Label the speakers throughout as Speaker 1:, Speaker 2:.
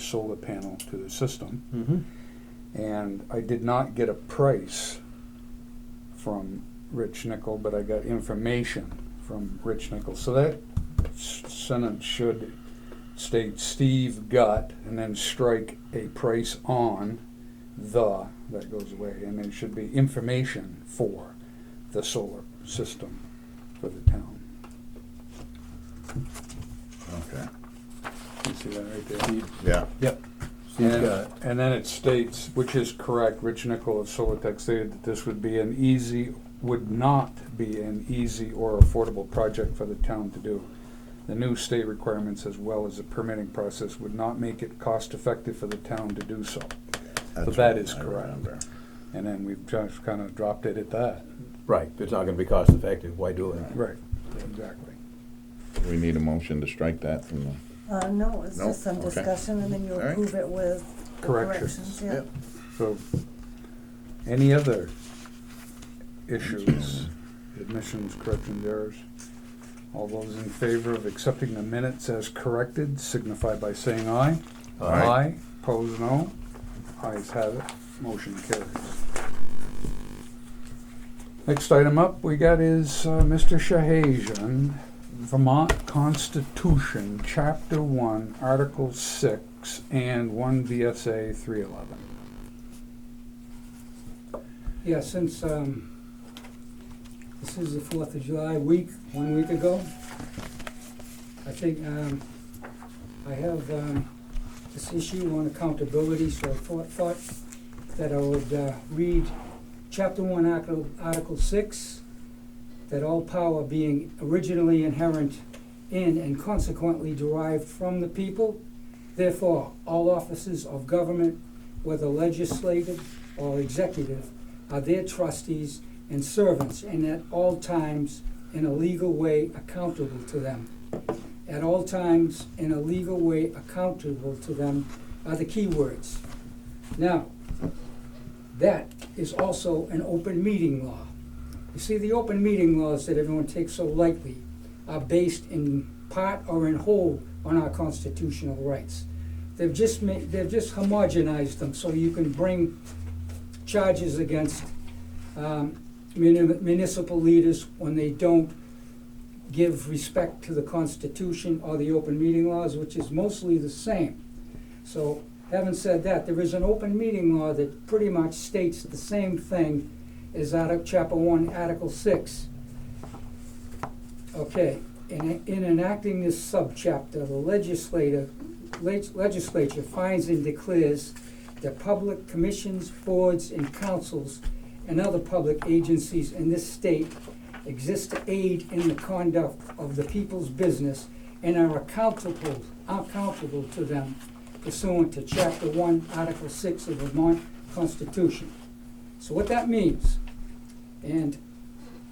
Speaker 1: solar panel to the system.
Speaker 2: Mm-hmm.
Speaker 1: And I did not get a price from Rich Nickel, but I got information from Rich Nickel. So that sentence should state Steve got, and then strike a price on the, that goes away, and it should be information for the solar system for the town.
Speaker 3: Okay.
Speaker 1: You see that right there?
Speaker 3: Yeah.
Speaker 2: Yep. Steve's got it.
Speaker 1: And then it states, which is correct, Rich Nickel of Solartech stated that this would not be an easy or affordable project for the town to do. The new state requirements as well as the permitting process would not make it cost effective for the town to do so. So that is
Speaker 3: I
Speaker 1: correct.
Speaker 3: remember.
Speaker 1: And then we've just kind of dropped it at that.
Speaker 2: Right, if it's not gonna be cost effective, why do it?
Speaker 1: Right, exactly.
Speaker 3: We need a motion to strike that from the,
Speaker 4: No, it's
Speaker 3: Nope,
Speaker 4: just some
Speaker 3: okay.
Speaker 4: discussion, and then you
Speaker 3: All right.
Speaker 4: approve it with
Speaker 1: Corrections.
Speaker 4: corrections, yeah.
Speaker 3: Yep.
Speaker 1: So, any other issues, admissions, corrections, errors? All those in favor of accepting the minutes as corrected signify by saying aye.
Speaker 3: Aye.
Speaker 1: Opposed, no. Ayes have it. Motion carries. Next item up we got is Mr. Shahajian, Vermont Constitution, Chapter 1, Article 6, and 1 VSA 311.
Speaker 5: Yeah, since this is the 4th of July week, 1 week ago, I think I have this issue on accountability, so I thought that I would read Chapter 1, Article 6, that all power being originally inherent in and consequently derived from the people, therefore all offices of government, whether legislative or executive, are their trustees and servants, and at all times in a legal way accountable to them. At all times in a legal way accountable to them are the key words. Now, that is also an open meeting law. You see, the open meeting laws that everyone takes so lightly are based in part or in whole on our constitutional rights. They've just homogenized them so you can bring charges against municipal leaders when they don't give respect to the Constitution or the open meeting laws, which is mostly the same. So, having said that, there is an open meeting law that pretty much states the same thing as Chapter 1, Article 6. Okay, in enacting this subchapter, the legislature finds and declares that public commissions, boards, and councils and other public agencies in this state exist to aid in the conduct of the people's business and are accountable to them pursuant to Chapter 1, Article 6 of the Vermont Constitution. So what that means, and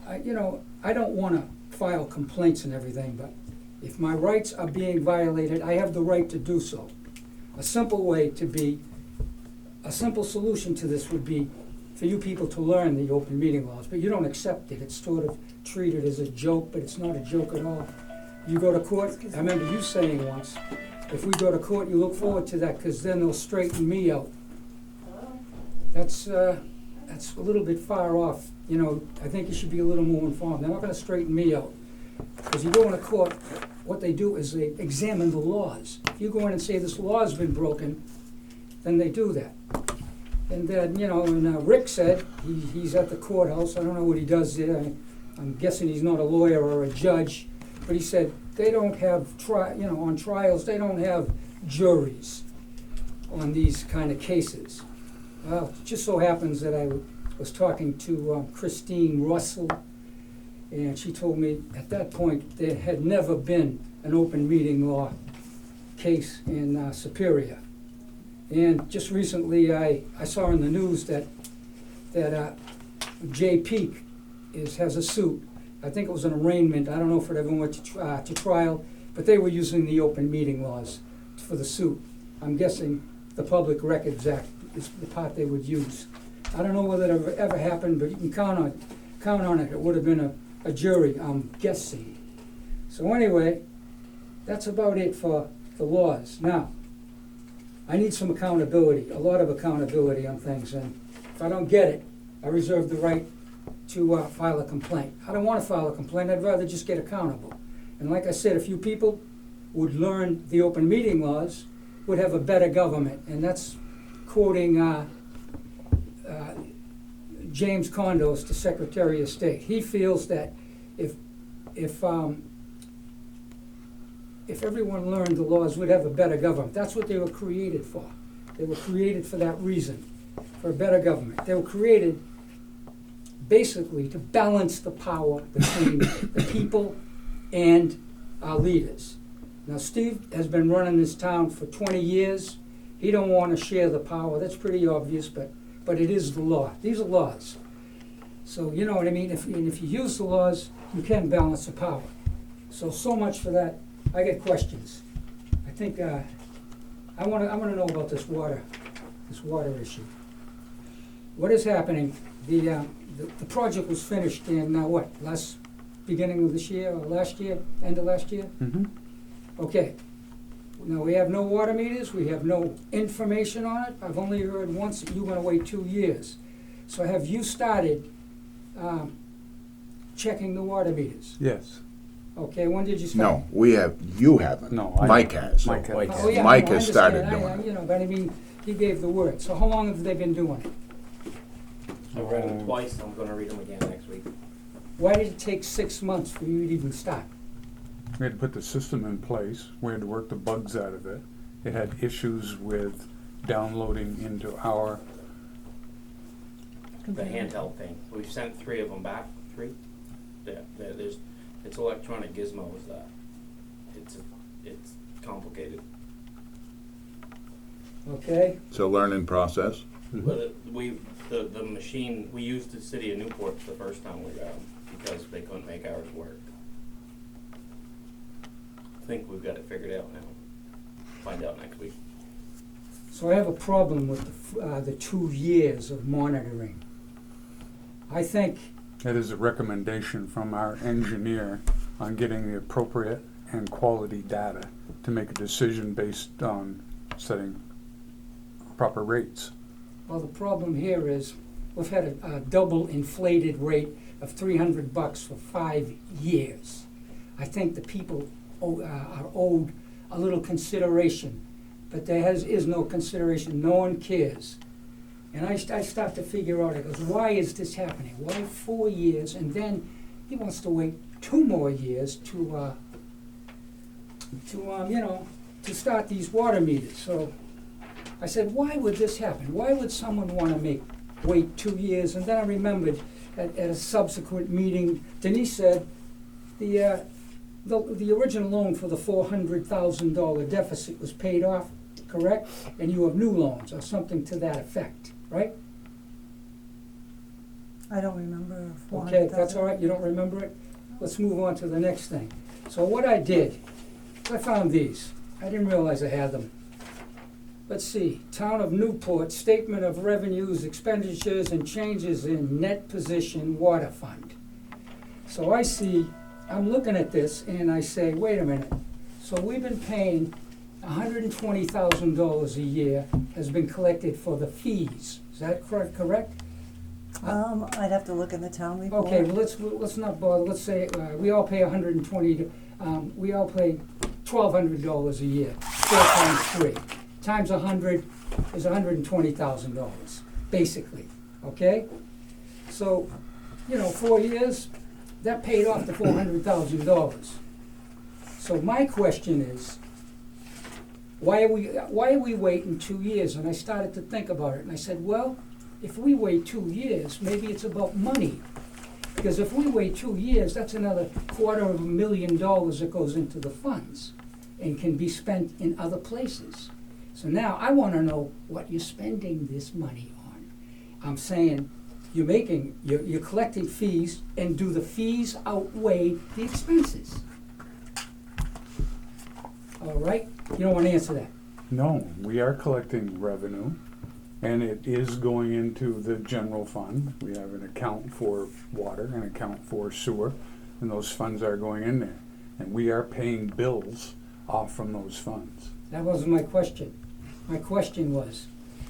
Speaker 5: I don't want to file complaints and everything, but if my rights are being violated, I have the right to do so. A simple solution to this would be for you people to learn the open meeting laws, but you don't accept it. It's sort of treated as a joke, but it's not a joke at all. You go to court, I remember you saying once, if we go to court, you look forward to that, because then they'll straighten me out. That's a little bit far off. I think you should be a little more informed. They're not going to straighten me out. Because you go into court, what they do is they examine the laws. If you go in and say this law's been broken, then they do that. And then, and Rick said, he's at the courthouse. I don't know what he does there. I'm guessing he's not a lawyer or a judge. But he said they don't have, on trials, they don't have juries on these kind of cases. Well, it just so happens that I was talking to Christine Russell, and she told me at that point there had never been an open meeting law case in Superior. And just recently I saw in the news that Jay Peak has a suit. I think it was an arraignment. I don't know if it ever went to trial, but they were using the open meeting laws for the suit. I'm guessing the Public Records Act is the part they would use. I don't know whether it ever happened, but you can count on it. It would have been a jury, I'm guessing. So anyway, that's about it for the laws. Now, I need some accountability, a lot of accountability on things, and if I don't get it, I reserve the right to file a complaint. I don't want to file a complaint, I'd rather just get accountable. And like I said, if you people would learn the open meeting laws, would have a better government, and that's quoting James Condos, the Secretary of State. He feels that if everyone learned the laws, we'd have a better government. That's what they were created for. They were created for that reason, for a better government. They were created basically to balance the power between the people and our leaders. Now, Steve has been running this town for 20 years. He don't want to share the power. That's pretty obvious, but it is the law. These are laws. So you know what I mean? If you use the laws, you can balance the power. So much for that. I get questions. I think I want to know about this water issue. What is happening? The project was finished in beginning of this year or last year, end of last year?
Speaker 1: Mm-hmm.
Speaker 5: Okay. Now, we have no water meters, we have no information on it. I've only heard once that you're gonna wait 2 years. So have you started checking the water meters?
Speaker 1: Yes.
Speaker 5: Okay, when did you start?
Speaker 3: No, you haven't.
Speaker 1: No, I-
Speaker 3: Mike has.
Speaker 1: Mike has.
Speaker 5: Oh, yeah,
Speaker 3: Mike
Speaker 5: no, I
Speaker 3: has started
Speaker 5: understand.
Speaker 3: doing it.
Speaker 5: But I mean, he gave the word. So how long have they been doing it?
Speaker 4: I read them twice, I'm gonna read them again next week.
Speaker 5: Why did it take 6 months for you to even start?
Speaker 1: We had to put the system in place. We had to work the bugs out of it. It had issues with downloading into our,
Speaker 4: The handheld thing, we've sent 3 of them back, 3? Yeah, it's electronic gizmos that, it's complicated.
Speaker 5: Okay?
Speaker 3: It's a learning process.
Speaker 4: But the machine, we used the city of Newport the first time we got them, because they couldn't make ours work. I think we've got it figured out now. Find out next week.
Speaker 5: So I have a problem with the 2 years of monitoring. I think,
Speaker 1: that is a recommendation from our engineer on getting the appropriate and quality data to make a decision based on setting proper rates.
Speaker 5: well, the problem here is we've had a double inflated rate of $300 for 5 years. I think the people are owed a little consideration, but there is no consideration. No one cares. And I start to figure out, I goes, why is this happening? Why 4 years? And then he wants to wait 2 more years to start these water meters. So I said, why would this happen? Why would someone want to wait 2 years? And then I remembered at a subsequent meeting, Denise said the original loan for the $400,000 deficit was paid off, correct? And you have new loans or something to that effect, right?
Speaker 6: I don't remember.
Speaker 5: Okay, that's all right, you don't remember it? Let's move on to the next thing. So what I did, I found these. I didn't realize I had them. Let's see, Town of Newport, Statement of Revenues, Expenditures, and Changes in Net Position Water Fund. So I see, I'm looking at this and I say, wait a minute. So we've been paying $120,000 a year has been collected for the fees. Is that correct?
Speaker 6: I'd have to look in the town report.
Speaker 5: Okay, well, let's not bother. Let's say we all pay we all pay $1,200 a year, 4 times 3. Times 100 is $120,000, basically, okay? So, 4 years, that paid off the $400,000. So my question is, why are we waiting 2 years? And I started to think about it, and I said, well, if we wait 2 years, maybe it's about money. Because if we wait 2 years, that's another $250,000 that goes into the funds and can be spent in other places. So now I want to know what you're spending this money on. I'm saying you're collecting fees, and do the fees outweigh the expenses? All right? You don't want to answer that.
Speaker 1: No, we are collecting revenue, and it is going into the general fund. We have an account for water, an account for sewer, and those funds are going in there. And we are paying bills off from those funds.
Speaker 5: That wasn't my question. My question was,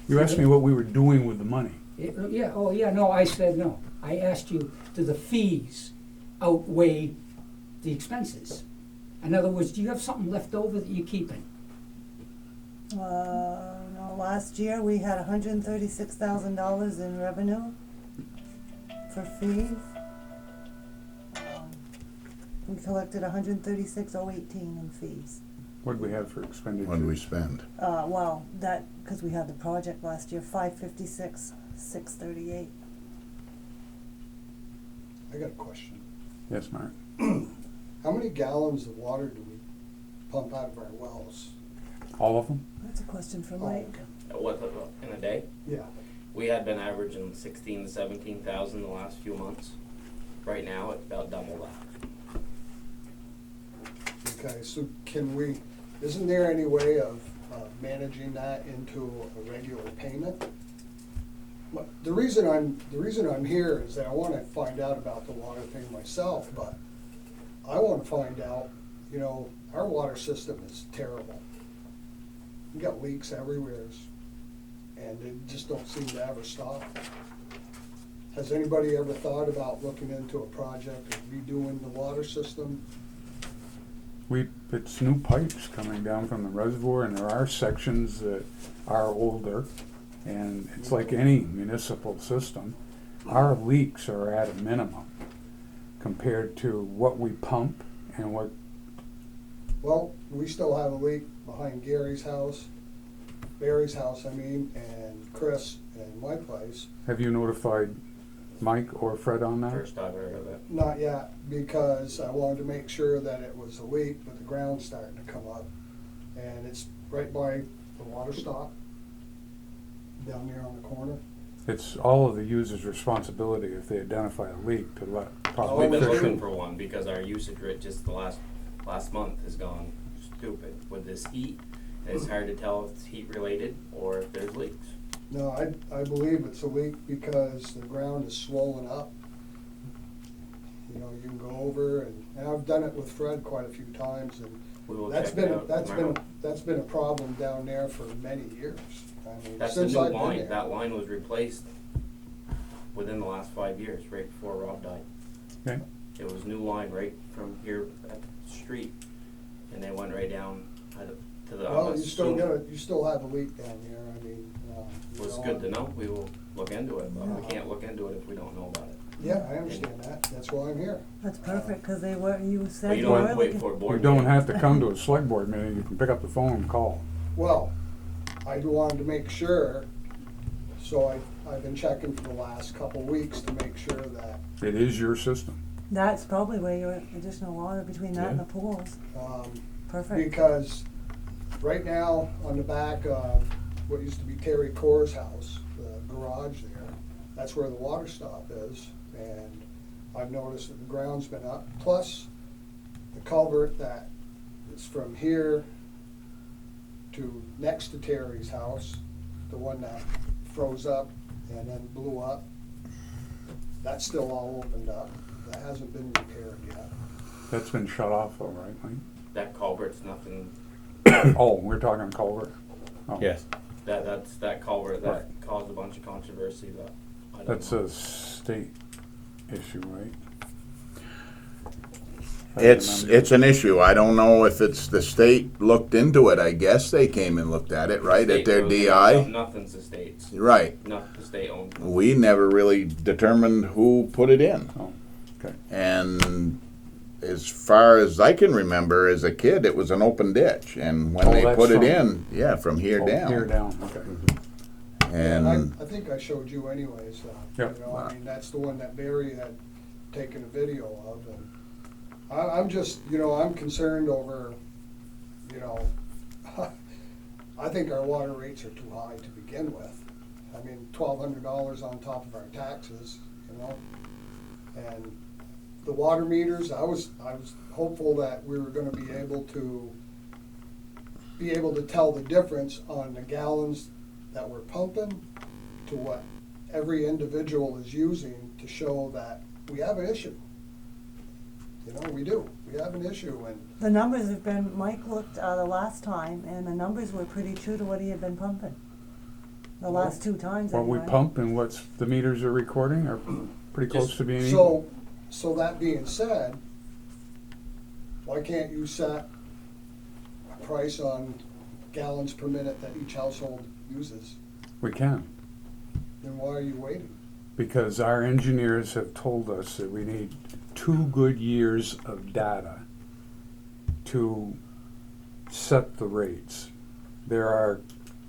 Speaker 1: You asked me what we were doing with the money.
Speaker 5: yeah, oh, yeah, no, I said no. I asked you, do the fees outweigh the expenses? In other words, do you have something left over that you're keeping?
Speaker 6: No, last year we had $136,000 in revenue for fees. We collected 136,018 in fees.
Speaker 1: What did we have for expenditures?
Speaker 3: What do we spend?
Speaker 6: Well, that, because we had the project last year, 556,638.
Speaker 7: I got a question.
Speaker 1: Yes, Mark.
Speaker 7: How many gallons of water do we pump out of our wells?
Speaker 1: All of them?
Speaker 6: That's a question for Mike.
Speaker 4: What, in a day?
Speaker 7: Yeah.
Speaker 4: We had been averaging 16 to 17,000 the last few months. Right now, it's about double that.
Speaker 7: Okay, so isn't there any way of managing that into a regular payment? The reason I'm here is that I want to find out about the water thing myself, but I want to find out, our water system is terrible. We got leaks everywhere, and they just don't seem to ever stop. Has anybody ever thought about looking into a project of redoing the water system?
Speaker 1: It's new pipes coming down from the reservoir, and there are sections that are older, and it's like any municipal system. Our leaks are at a minimum compared to what we pump and what,
Speaker 7: Well, we still have a leak behind Barry's house, and Chris and my place.
Speaker 1: have you notified Mike or Fred on that?
Speaker 4: First I've heard of it.
Speaker 7: Not yet, because I wanted to make sure that it was a leak, but the ground's starting to come up. And it's right by the water stop, down there on the corner.
Speaker 1: It's all of the user's responsibility if they identify a leak to let
Speaker 4: We've
Speaker 1: probably
Speaker 4: been
Speaker 7: Fixer.
Speaker 4: looking for one because our usage rate just the last month has gone stupid. With this heat, it's hard to tell if it's heat related or if there's leaks.
Speaker 7: No, I believe it's a leak because the ground is swollen up. You can go over, and I've done it with Fred quite a few times, and
Speaker 4: We will
Speaker 7: that's
Speaker 4: check it
Speaker 7: been,
Speaker 4: out
Speaker 7: that's
Speaker 4: tomorrow.
Speaker 7: been a problem down there for many years. I mean,
Speaker 4: That's the
Speaker 7: since
Speaker 4: new
Speaker 7: I've been
Speaker 4: line.
Speaker 7: there.
Speaker 4: That line was replaced within the last 5 years, right before Rob died.
Speaker 1: Okay.
Speaker 4: It was new line right from here at the street, and they went right down to the.
Speaker 7: Well,
Speaker 4: I'm
Speaker 7: you still
Speaker 4: assuming-
Speaker 7: you still have a leak down there,
Speaker 4: Well, it's good to know. We will look into it, but we can't look into it if we don't know about it.
Speaker 7: Yeah, I understand that, that's why I'm here.
Speaker 6: That's perfect, because you
Speaker 4: But
Speaker 6: said
Speaker 4: you
Speaker 6: you
Speaker 4: don't
Speaker 6: were
Speaker 4: have to wait
Speaker 6: looking.
Speaker 4: for a board
Speaker 1: You don't
Speaker 4: meeting.
Speaker 1: have to come to a select board meeting, you can pick up the phone and call.
Speaker 7: Well, I wanted to make sure, so I've been checking for the last couple weeks to make sure that,
Speaker 1: It is your system.
Speaker 6: That's probably where your additional water, between that and
Speaker 1: Yeah.
Speaker 6: the pools.
Speaker 7: um,
Speaker 6: Perfect.
Speaker 7: because right now, on the back of what used to be Terry Core's house, the garage there, that's where the water stop is, and I've noticed that the ground's been up, plus the culvert that is from here to next to Terry's house, the one that froze up and then blew up, that's still all opened up, that hasn't been repaired yet.
Speaker 1: That's been shut off though, right, Mike?
Speaker 4: That culvert's nothing.
Speaker 1: Oh, we're talking culvert? Oh.
Speaker 2: Yes.
Speaker 4: That culvert that
Speaker 1: Right.
Speaker 4: caused a bunch of controversy. That I don't
Speaker 1: That's
Speaker 4: know.
Speaker 1: a state issue, right? I remember.
Speaker 3: It's an issue. I don't know if it's the state looked into it. I guess they came and looked at it, right, at
Speaker 4: State
Speaker 3: their
Speaker 4: roads,
Speaker 3: DI?
Speaker 4: Nothing's the state's.
Speaker 3: Right.
Speaker 4: Not the state owns.
Speaker 3: We never really determined who put it in.
Speaker 1: Oh, okay.
Speaker 3: And as far as I can remember, as a kid, it was an open ditch. And when
Speaker 1: Oh,
Speaker 3: they
Speaker 1: that's
Speaker 3: put it
Speaker 1: from-
Speaker 3: in, from here
Speaker 1: Oh,
Speaker 3: down.
Speaker 1: Here down, okay.
Speaker 3: And
Speaker 7: I think I showed you anyways,
Speaker 1: Yep.
Speaker 7: I mean, that's the one that Barry had taken a video of, and I'm just, I'm concerned over, I think our water rates are too high to begin with. I mean, $1,200 on top of our taxes, and the water meters, I was hopeful that we were gonna be able to tell the difference on the gallons that we're pumping to what every individual is using to show that we have an issue. You know, we do. We have an issue, and
Speaker 6: The numbers have been, Mike looked, the last time, and the numbers were pretty true to what he had been pumping. The last two times
Speaker 1: What we
Speaker 6: anyway.
Speaker 1: pump and what's the meters are recording are pretty close
Speaker 4: Just-
Speaker 1: to being equal.
Speaker 7: so that being said, why can't you set a price on gallons per minute that each household uses?
Speaker 1: We can,
Speaker 7: Then why are you waiting?
Speaker 1: because our engineers have told us that we need 2 good years of data to set the rates. There are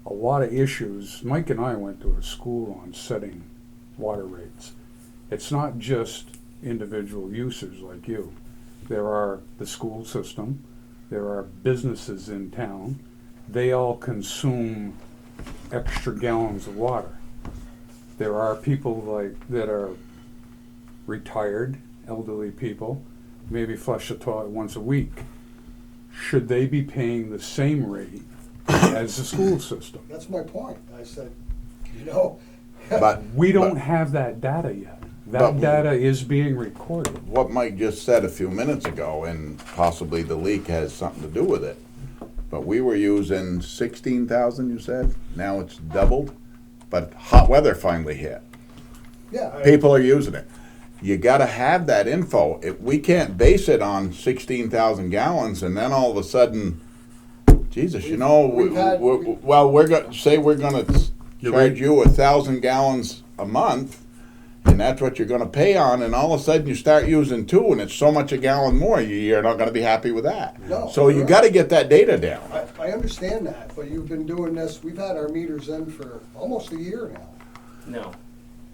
Speaker 1: a lot of issues. Mike and I went to a school on setting water rates. It's not just individual users like you. There are the school system, there are businesses in town. They all consume extra gallons of water. There are people like that are retired, elderly people, maybe flush the toilet once a week. Should they be paying the same rate as the school system?
Speaker 7: That's my point. I said, you know,
Speaker 3: But
Speaker 1: We don't have that data yet. That
Speaker 3: But-
Speaker 1: data is being recorded.
Speaker 3: what Mike just said a few minutes ago, and possibly the leak has something to do with it, but we were using 16,000, you said? Now it's doubled, but hot weather finally hit.
Speaker 7: yeah,
Speaker 3: People are using it. You gotta have that info. We can't base it on 16,000 gallons and then all of a sudden, Jesus, you know,
Speaker 7: We've had-
Speaker 3: we're gonna, say we're gonna
Speaker 1: You're
Speaker 3: charge
Speaker 1: right.
Speaker 3: you 1,000 gallons a month, and that's what you're gonna pay on, and all of a sudden you start using 2 and it's so much a gallon more, you're not gonna be happy with that.
Speaker 7: No,
Speaker 3: So you
Speaker 7: you're
Speaker 3: gotta
Speaker 7: right.
Speaker 3: get that data down.
Speaker 7: I understand that, but you've been doing this, we've had our meters in for almost a year now.
Speaker 4: No,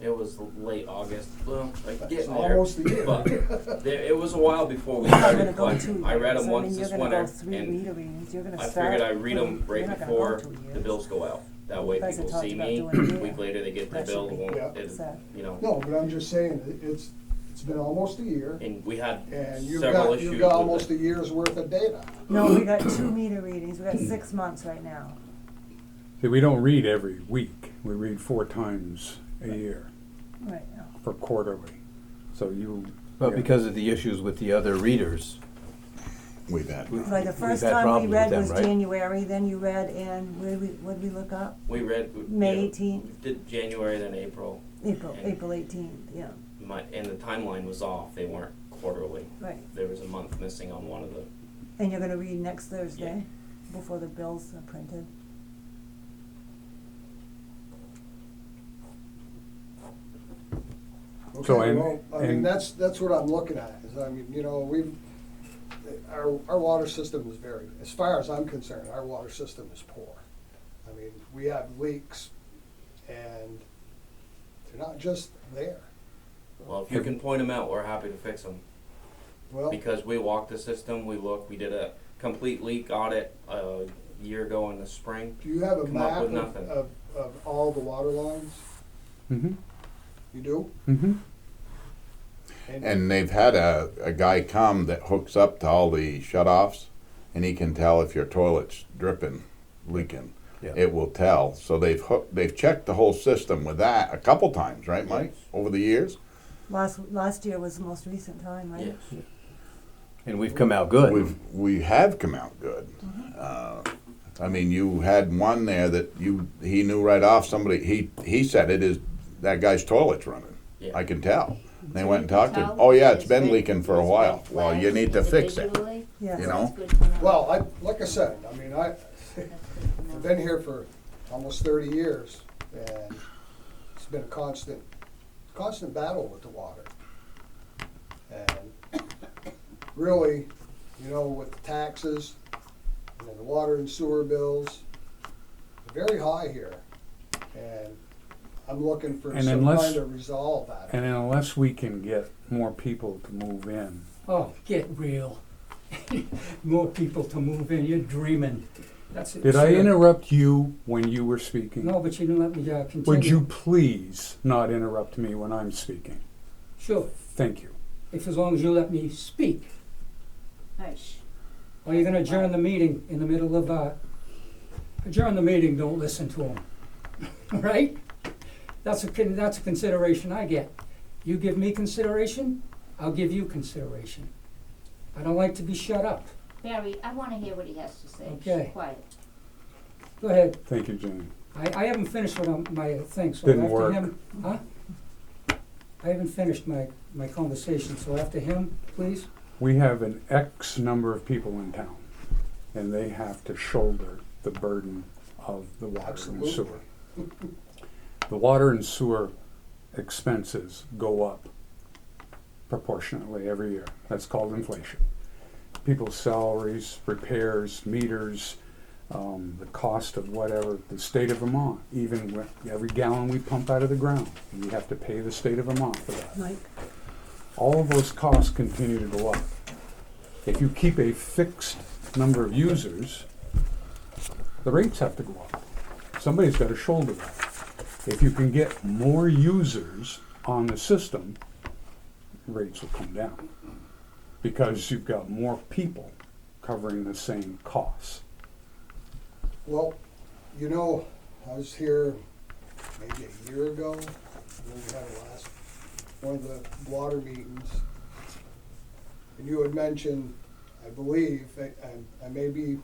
Speaker 4: it was late August, well, like
Speaker 7: It's
Speaker 4: getting there.
Speaker 7: almost a year.
Speaker 4: But it was a while before we
Speaker 6: You're not
Speaker 4: started
Speaker 6: gonna go
Speaker 4: collecting.
Speaker 6: 2
Speaker 4: I read
Speaker 6: years.
Speaker 4: them once
Speaker 6: mean,
Speaker 4: this
Speaker 6: you're gonna
Speaker 4: winter,
Speaker 6: go 3
Speaker 4: and
Speaker 6: meter readings. You're gonna
Speaker 4: I
Speaker 6: start.
Speaker 4: figured I'd read them
Speaker 6: you're
Speaker 4: right
Speaker 6: not gonna
Speaker 4: before
Speaker 6: go 2
Speaker 4: the
Speaker 6: years.
Speaker 4: bills go out. That way
Speaker 6: You guys had
Speaker 4: people
Speaker 6: talked
Speaker 4: see
Speaker 6: about
Speaker 4: me,
Speaker 6: doing it.
Speaker 4: a week later they get their
Speaker 6: That
Speaker 4: bill,
Speaker 6: should be
Speaker 4: well,
Speaker 7: Yeah.
Speaker 4: it,
Speaker 6: sad.
Speaker 4: you know.
Speaker 7: No, but I'm just saying, it's been almost a year,
Speaker 4: And we had
Speaker 7: and you've
Speaker 4: several
Speaker 7: got,
Speaker 4: issues
Speaker 7: you've got
Speaker 4: with
Speaker 7: almost
Speaker 4: it.
Speaker 7: a year's worth of data.
Speaker 6: No, we got 2 meter readings. We got 6 months right now.
Speaker 1: See, we don't read every week. We read 4 times a year
Speaker 6: Right now.
Speaker 1: for quarterly. So you.
Speaker 2: But
Speaker 1: yeah.
Speaker 2: because of the issues with the other readers,
Speaker 3: We've had.
Speaker 6: Right, the first
Speaker 2: had
Speaker 6: time we
Speaker 2: problems with
Speaker 6: read
Speaker 2: them,
Speaker 6: was
Speaker 2: right?
Speaker 6: January, then you read in, what did we look up?
Speaker 4: We read.
Speaker 6: May
Speaker 4: you know,
Speaker 6: 18th.
Speaker 4: we did January, then April,
Speaker 6: April,
Speaker 4: And-
Speaker 6: April 18th, yeah,
Speaker 4: and the timeline was off. They weren't quarterly.
Speaker 6: right.
Speaker 4: There was a month missing on one of the.
Speaker 6: And you're gonna read next Thursday, before the bills are printed.
Speaker 1: So,
Speaker 7: Okay,
Speaker 1: and-
Speaker 7: well, I mean,
Speaker 1: and-
Speaker 7: that's what I'm looking at, is, I mean, you know, our water system is very, as far as I'm concerned, our water system is poor. I mean, we have leaks, and they're not just there.
Speaker 4: Well, if you can point them out, we're happy to fix them.
Speaker 7: Well,
Speaker 4: Because we walked the system, we looked, we did a complete leak audit a year ago in the spring.
Speaker 7: do you have a
Speaker 4: come up
Speaker 7: map
Speaker 4: with nothing.
Speaker 7: of all the water lines?
Speaker 1: Mhm.
Speaker 7: You do?
Speaker 1: Mhm.
Speaker 3: And they've had a guy come that hooks up to all the shut-offs, and he can tell if your toilet's dripping, leaking.
Speaker 2: Yeah.
Speaker 3: It will tell. So they've checked the whole system with that a couple times, right, Mike? Over the years?
Speaker 6: Last year was the most recent time, right?
Speaker 4: Yes.
Speaker 2: and we've come out good.
Speaker 3: We have come out good. I mean, you had one there that he knew right off somebody, he said it is, that guy's toilet's running.
Speaker 4: Yeah.
Speaker 3: I can tell. They
Speaker 8: So
Speaker 3: went
Speaker 8: you
Speaker 3: and
Speaker 8: can
Speaker 3: talked to him.
Speaker 8: tell
Speaker 3: Oh yeah,
Speaker 8: that
Speaker 3: it's been
Speaker 8: red-
Speaker 3: leaking for a
Speaker 8: it's
Speaker 3: while.
Speaker 8: red
Speaker 3: Well, you
Speaker 8: flags
Speaker 3: need to fix it.
Speaker 8: individually.
Speaker 6: Yes.
Speaker 3: You
Speaker 8: So
Speaker 3: know?
Speaker 8: that's good to know.
Speaker 7: Well, like I said, I mean,
Speaker 8: That's good to know.
Speaker 7: I've been here for almost 30 years, and it's been a constant battle with the water. And really, you know, with the taxes, and then the water and sewer bills, they're very high here. And I'm looking for
Speaker 1: And
Speaker 7: some
Speaker 1: unless-
Speaker 7: kind of resolve out of
Speaker 1: And
Speaker 7: it.
Speaker 1: unless we can get more people to move in,
Speaker 5: Oh, get real. More people to move in, you're dreaming. That's it.
Speaker 1: did I
Speaker 5: Sure.
Speaker 1: interrupt you when you were speaking?
Speaker 5: No, but you didn't let me continue.
Speaker 1: Would you please not interrupt me when I'm speaking?
Speaker 5: Sure,
Speaker 1: Thank you.
Speaker 5: if as long as you let me speak.
Speaker 8: Hush.
Speaker 5: Or you're gonna adjourn the meeting in the middle of, adjourn the meeting, don't listen to them. Right? That's a consideration I get. You give me consideration, I'll give you consideration. I don't like to be shut up.
Speaker 8: Barry, I wanna hear what he has to say.
Speaker 5: Okay.
Speaker 8: Shh, quiet.
Speaker 5: Go ahead.
Speaker 1: Thank you, Jane.
Speaker 5: I haven't finished what my thing, so
Speaker 1: Didn't
Speaker 5: after
Speaker 1: work.
Speaker 5: him, huh? I haven't finished my conversation, so after him, please.
Speaker 1: We have an X number of people in town, and they have to shoulder the burden of the water and sewer.
Speaker 7: Absolutely.
Speaker 1: The water and sewer expenses go up proportionately every year. That's called inflation. People's salaries, repairs, meters, the cost of whatever, the state of Vermont, even with every gallon we pump out of the ground, we have to pay the state of Vermont for that.
Speaker 6: Mike?
Speaker 1: All of those costs continue to go up. If you keep a fixed number of users, the rates have to go up. Somebody's got to shoulder that. If you can get more users on the system, rates will come down because you've got more people covering the same costs.
Speaker 7: Well, you know, I was here maybe a year ago, when we had one of the water meetings. And you had mentioned, I believe, and I may be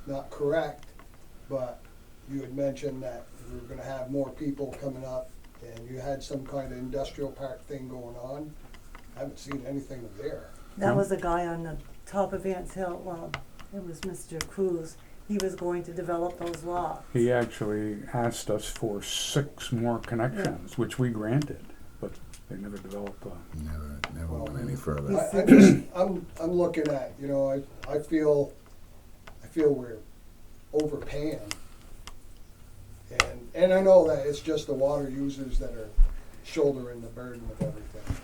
Speaker 7: not correct, but you had mentioned that we were gonna have more people coming up, and you had some kind of industrial park thing going on. I haven't seen anything there.
Speaker 6: That was a guy on the top of Ants Hill, well, it was Mr. Cruz. He was going to develop those lots.
Speaker 1: He actually asked us for 6 more connections, which we granted, but they never developed a.
Speaker 3: Never went any further.
Speaker 7: I'm looking at, you know, I feel we're overpaying. And I know that it's just the water users that are shouldering the burden of everything.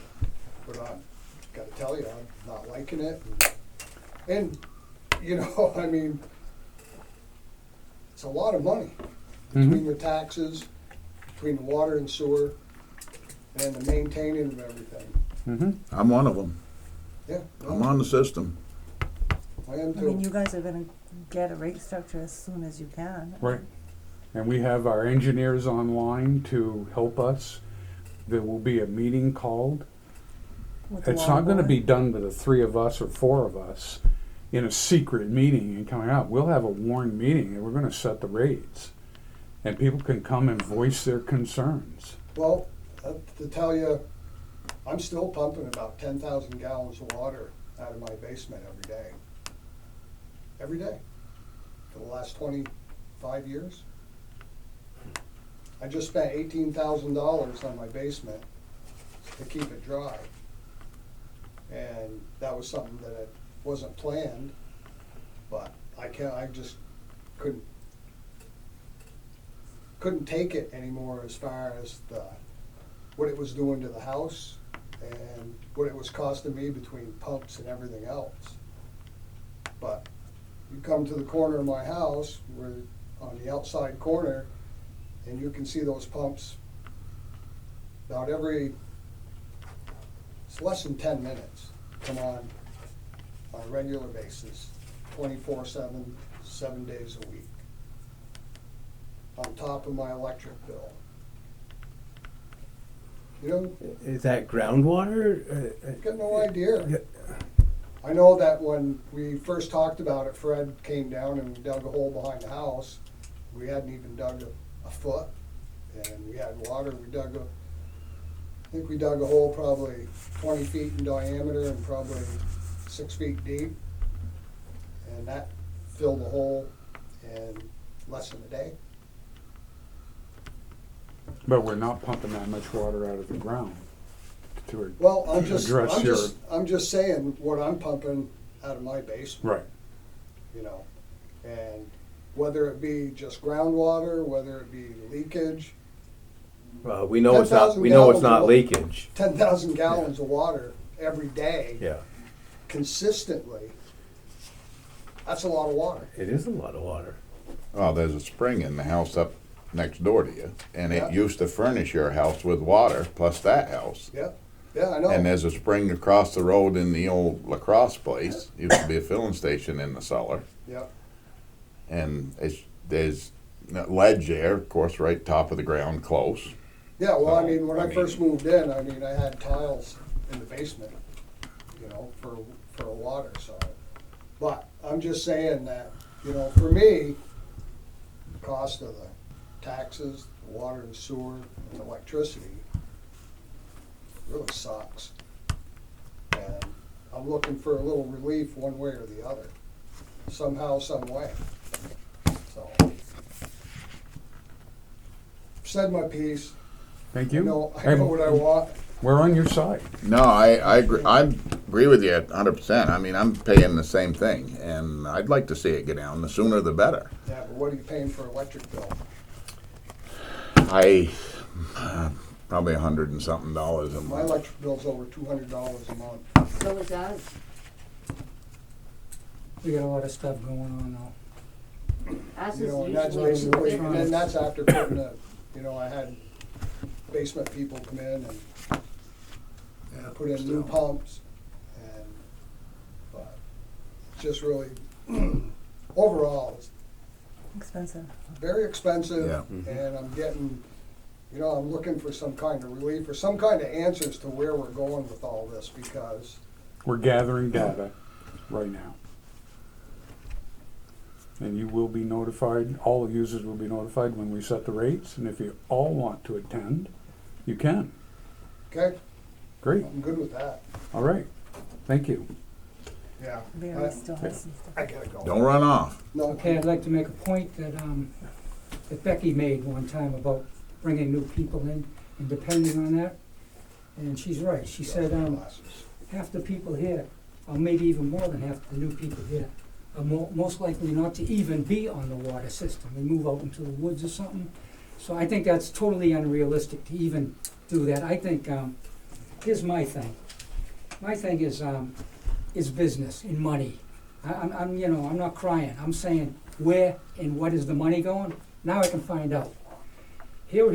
Speaker 7: But I gotta tell you, I'm not liking it. And you know, I mean, it's a lot of money between the taxes, between the water and sewer, and the maintaining of everything.
Speaker 1: Mm-hmm.
Speaker 3: I'm one of them.
Speaker 7: Yeah,
Speaker 3: I'm on the system.
Speaker 7: I am
Speaker 6: I mean,
Speaker 7: too.
Speaker 6: you guys are gonna get a rate structure as soon as you can.
Speaker 1: Right. And we have our engineers online to help us. There will be a meeting called.
Speaker 6: with the
Speaker 1: It's
Speaker 6: water
Speaker 1: not gonna
Speaker 6: board.
Speaker 1: be done with the 3 of us or 4 of us in a secret meeting and coming out. We'll have a warned meeting and we're gonna set the rates. And people can come and voice their concerns.
Speaker 7: Well, to tell you, I'm still pumping about 10,000 gallons of water out of my basement every day. Every day. For the last 25 years. I just spent $18,000 on my basement to keep it dry. And that was something that it wasn't planned, but I just couldn't take it anymore as far as what it was doing to the house and what it was costing me between pumps and everything else. But you come to the corner of my house, we're on the outside corner, and you can see those pumps about it's less than 10 minutes, come on a regular basis, 24/7, 7 days a week, on top of my electric bill. You know,
Speaker 2: Is that groundwater?
Speaker 7: I've got no idea.
Speaker 2: Yeah.
Speaker 7: I know that when we first talked about it, Fred came down and dug a hole behind the house. We hadn't even dug a foot, and we had water. I think we dug a hole probably 20 feet in diameter and probably 6 feet deep. And that filled the hole in less than a day.
Speaker 1: But we're not pumping that much water out of the ground to
Speaker 7: Well,
Speaker 1: address
Speaker 7: I'm just saying what I'm pumping out of my basement.
Speaker 1: Right.
Speaker 7: You know, and whether it be just groundwater, whether it be leakage,
Speaker 2: Well, we know it's not.
Speaker 7: 10,000
Speaker 2: We know it's
Speaker 7: gallons
Speaker 2: not
Speaker 7: of-
Speaker 2: leakage.
Speaker 7: 10,000 gallons of water every day,
Speaker 2: Yeah,
Speaker 7: consistently, that's a lot of water.
Speaker 2: it is a lot of water.
Speaker 3: Oh, there's a spring in the house up next door to you, and
Speaker 7: Yeah.
Speaker 3: it used to furnish your house with water, plus that house.
Speaker 7: Yep, yeah, I know.
Speaker 3: And there's a spring across the road in the old lacrosse place, used to be a filling station in the cellar.
Speaker 7: Yep,
Speaker 3: And there's ledge there, of course, right top of the ground, close.
Speaker 7: yeah, well, I
Speaker 3: So,
Speaker 7: mean, when
Speaker 3: I
Speaker 7: I first moved in, I mean, I had tiles in the basement, you know, for for a water side. But I'm just saying that, you know, for me, the cost of the taxes, the water and sewer, and electricity really sucks. And I'm looking for a little relief one way or the other, somehow, some way. So, said my piece.
Speaker 1: Thank
Speaker 7: I
Speaker 1: you.
Speaker 7: know what I want.
Speaker 1: We're on your side.
Speaker 3: No, I agree with you 100%. I mean, I'm paying the same thing, and I'd like to see it get down. The sooner the better.
Speaker 7: Yeah, but what are you paying for electric bill?
Speaker 3: Probably $100 and something a
Speaker 7: My
Speaker 3: month.
Speaker 7: electric bill's over $200 a month.
Speaker 8: So it does.
Speaker 5: We got a lot of stuff going on now.
Speaker 8: Ours
Speaker 7: You
Speaker 8: is
Speaker 7: know, and that's
Speaker 8: usually
Speaker 7: basically,
Speaker 8: different.
Speaker 7: and then that's after putting the, you know, I had basement people come in and put in new pumps, and, but it's just really, overall, it's
Speaker 6: Expensive.
Speaker 7: very expensive,
Speaker 3: Yeah.
Speaker 7: and I'm getting, you know, I'm looking for some kind of relief or some kind of answers to where we're going with all this, because,
Speaker 1: We're gathering data right now. And you will be notified, all the users will be notified when we set the rates, and if you all want to attend, you can.
Speaker 7: okay,
Speaker 1: Great,
Speaker 7: I'm good with that,
Speaker 1: all right, thank you.
Speaker 7: yeah.
Speaker 6: Barry still has some stuff.
Speaker 7: I gotta go.
Speaker 3: Don't run off.
Speaker 7: No,
Speaker 5: Okay, I'd like to make a point that, that Becky made one time about bringing new people in and depending on that. And she's right. She said,
Speaker 7: glasses.
Speaker 5: half the people here, or maybe even more than half the new people here, are most likely not to even be on the water system. They move out into the woods or something. So I think that's totally unrealistic to even do that. I think, here's my thing. My thing is business and money. I'm, you know, I'm not crying. I'm saying where and what is the money going? Now I can find out. Here,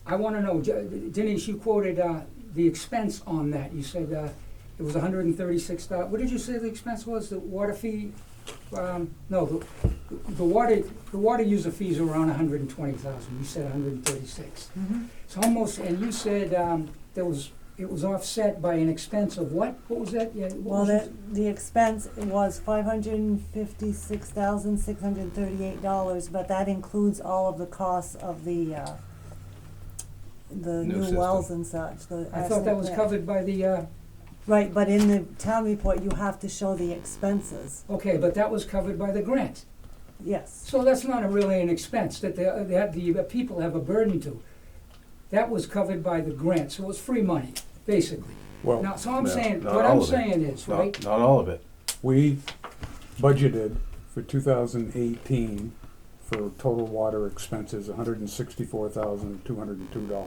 Speaker 5: I want to know, Denise, you quoted the expense on that. You said it was $136. What did you say the expense was? The water fee? No, the water user fees are around $120,000. You said 136.
Speaker 6: Mhm.
Speaker 5: It's almost, and you said it was offset by an expense of what? What was that? Yeah. What
Speaker 6: Well,
Speaker 5: was
Speaker 6: the expense was $556,638, but that includes all of the costs of the
Speaker 2: New
Speaker 6: new
Speaker 2: system.
Speaker 6: wells and such.
Speaker 5: I thought that was covered by the.
Speaker 6: Right, but in the town report, you have to show the expenses.
Speaker 5: Okay, but that was covered by the grant.
Speaker 6: Yes.
Speaker 5: So that's not really an expense that the people have a burden to. That was covered by the grant, so it was free money, basically.
Speaker 1: Well,
Speaker 5: Now, so I'm
Speaker 2: No,
Speaker 5: saying,
Speaker 2: not
Speaker 5: what
Speaker 2: all
Speaker 5: I'm
Speaker 2: of it.
Speaker 5: saying is, right?
Speaker 2: Not all of it.
Speaker 1: we budgeted for 2018 for total water expenses, $164,202.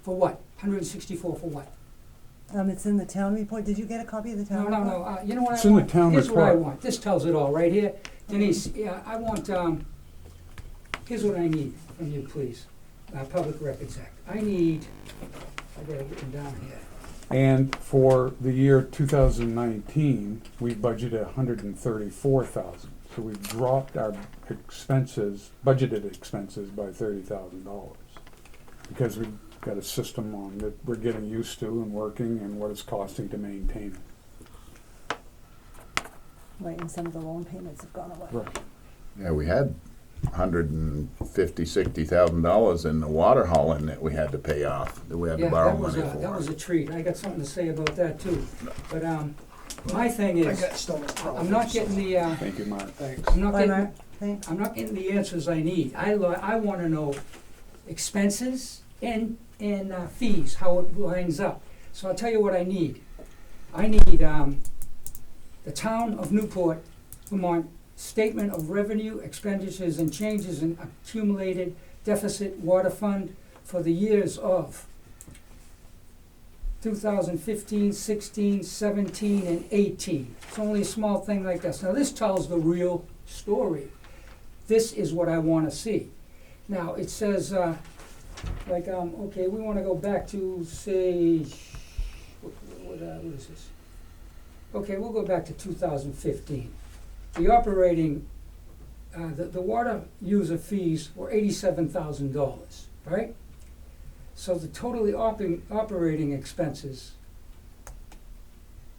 Speaker 5: For what? 164 for what?
Speaker 6: It's in the town report. Did you get a copy of the town
Speaker 5: No,
Speaker 6: report?
Speaker 5: no, no, you know what
Speaker 1: It's
Speaker 5: I
Speaker 1: in the
Speaker 5: want?
Speaker 1: town
Speaker 5: Here's what I
Speaker 1: report.
Speaker 5: want. This tells it all, right here. Denise, yeah, I want, here's what I need from you, please. Public Records Act. I gotta get them down here.
Speaker 1: And for the year 2019, we budgeted $134,000. So we've dropped our budgeted expenses by $30,000. Because we've got a system on that we're getting used to and working and what it's costing to maintain it.
Speaker 6: Right, and some of the loan payments have gone away.
Speaker 1: Right.
Speaker 3: Yeah, we had $150,000-$60,000 in the water hauling that we had to pay off, that we had to
Speaker 5: Yeah,
Speaker 3: borrow
Speaker 5: that was
Speaker 3: money
Speaker 5: a,
Speaker 3: for.
Speaker 5: that was a treat. I got something to say about that too. But, my thing
Speaker 7: I
Speaker 5: is,
Speaker 7: got stomach problems.
Speaker 5: I'm not getting the,
Speaker 1: Thank you, Mark.
Speaker 7: Thanks.
Speaker 5: I'm not
Speaker 6: Bye,
Speaker 5: getting,
Speaker 6: Mark. Thanks.
Speaker 5: I'm not getting the answers I need. I wanna know expenses and fees, how it lines up. So I'll tell you what I need. I need, the town of Newport, Vermont, statement of revenue, expenditures, and changes in accumulated deficit water fund for the years of 2015, 16, 17, and 18. It's only a small thing like this. Now, this tells the real story. This is what I want to see. Now, it says, okay, we want to go back to, say, what is this? Okay, we'll go back to 2015. The operating, the water user fees were $87,000, right? So the totally operating expenses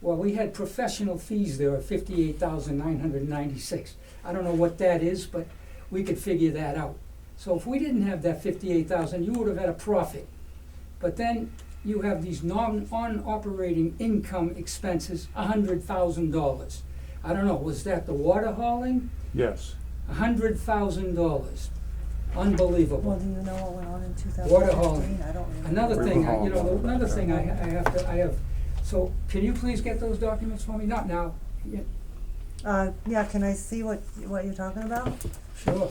Speaker 5: Well, we had professional fees there of $58,996. I don't know what that is, but we could figure that out. So if we didn't have that 58,000, you would have had a profit. But then you have these non-operating income expenses, $100,000. I don't know, was that the water hauling?
Speaker 1: Yes.
Speaker 5: $100,000. Unbelievable.
Speaker 6: Well, do you know what went on in
Speaker 5: Water
Speaker 6: 2015?
Speaker 5: hauling.
Speaker 6: I don't remember.
Speaker 5: Another
Speaker 1: River
Speaker 5: thing,
Speaker 1: Hall,
Speaker 5: you know,
Speaker 1: water.
Speaker 5: another thing I have, so can you please get those documents for me? Not now.
Speaker 6: Yeah, can I see what you're talking about?
Speaker 5: Sure.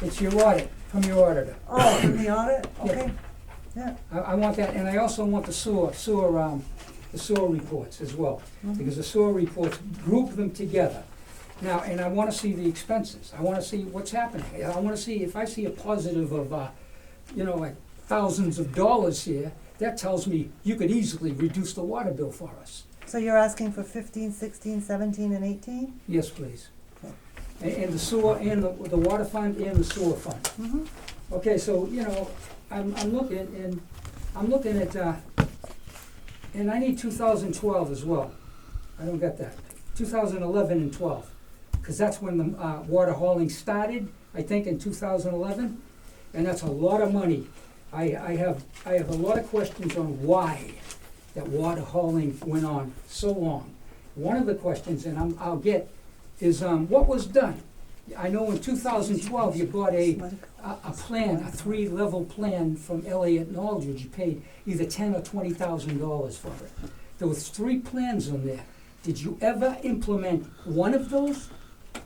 Speaker 5: It's your audit, from your auditor.
Speaker 6: Oh, from the audit?
Speaker 5: Yeah.
Speaker 6: Okay. Yeah.
Speaker 5: I want that, and I also want the sewer reports as well, because the sewer reports, group them together. Now, and I wanna see the expenses, I wanna see what's happening, I wanna see, if I see a positive of, like thousands of dollars here, that tells me you could easily reduce the water bill for us.
Speaker 6: So you're asking for 15, 16, 17, and 18?
Speaker 5: Yes, please.
Speaker 6: Okay.
Speaker 5: And the sewer, and the water fund, and the sewer fund.
Speaker 6: Mm-hmm.
Speaker 5: Okay, so, I'm looking at, and I need 2012 as well. I don't get that. 2011 and 12, because that's when the water hauling started, I think in 2011, and that's a lot of money. I have a lot of questions on why that water hauling went on so long. One of the questions, and I'll get, is what was done? I know in 2012 you bought a plan, a 3-level plan from Elliott and Aldridge. You paid either $10,000 or $20,000 for it. There was 3 plans on there. Did you ever implement one of those?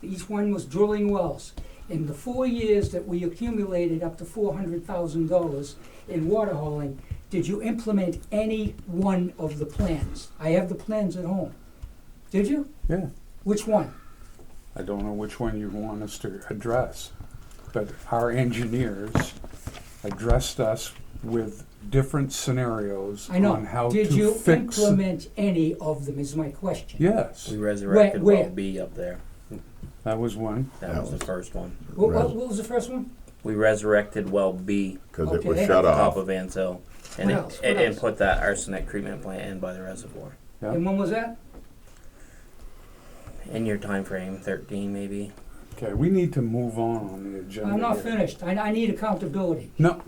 Speaker 5: Each one was drilling wells. In the 4 years that we accumulated up to $400,000 in water hauling, did you implement any one of the plans? I have the plans at home. Did you?
Speaker 1: Yeah.
Speaker 5: Which one?
Speaker 1: I don't know which one you want us to address, but our engineers addressed us with different scenarios
Speaker 5: I know.
Speaker 1: on how
Speaker 5: Did
Speaker 1: to
Speaker 5: you
Speaker 1: fix.
Speaker 5: implement any of them is my question.
Speaker 1: Yes,
Speaker 4: We resurrected
Speaker 5: Where?
Speaker 4: well B up there.
Speaker 1: that was one.
Speaker 4: That was the first one.
Speaker 5: What was the first one?
Speaker 4: We resurrected well B
Speaker 3: Because it was
Speaker 5: Okay.
Speaker 3: shut
Speaker 4: at the top
Speaker 3: off.
Speaker 4: of Ansel. And
Speaker 5: What
Speaker 4: it,
Speaker 5: else? What
Speaker 4: and
Speaker 5: else?
Speaker 4: put that arsenic treatment plant in by the reservoir.
Speaker 1: Yeah.
Speaker 5: And when was that?
Speaker 4: In your time frame, 13 maybe.
Speaker 1: Okay, we need to move on the agenda.
Speaker 5: I'm not
Speaker 1: here.
Speaker 5: finished. I need accountability.
Speaker 1: No,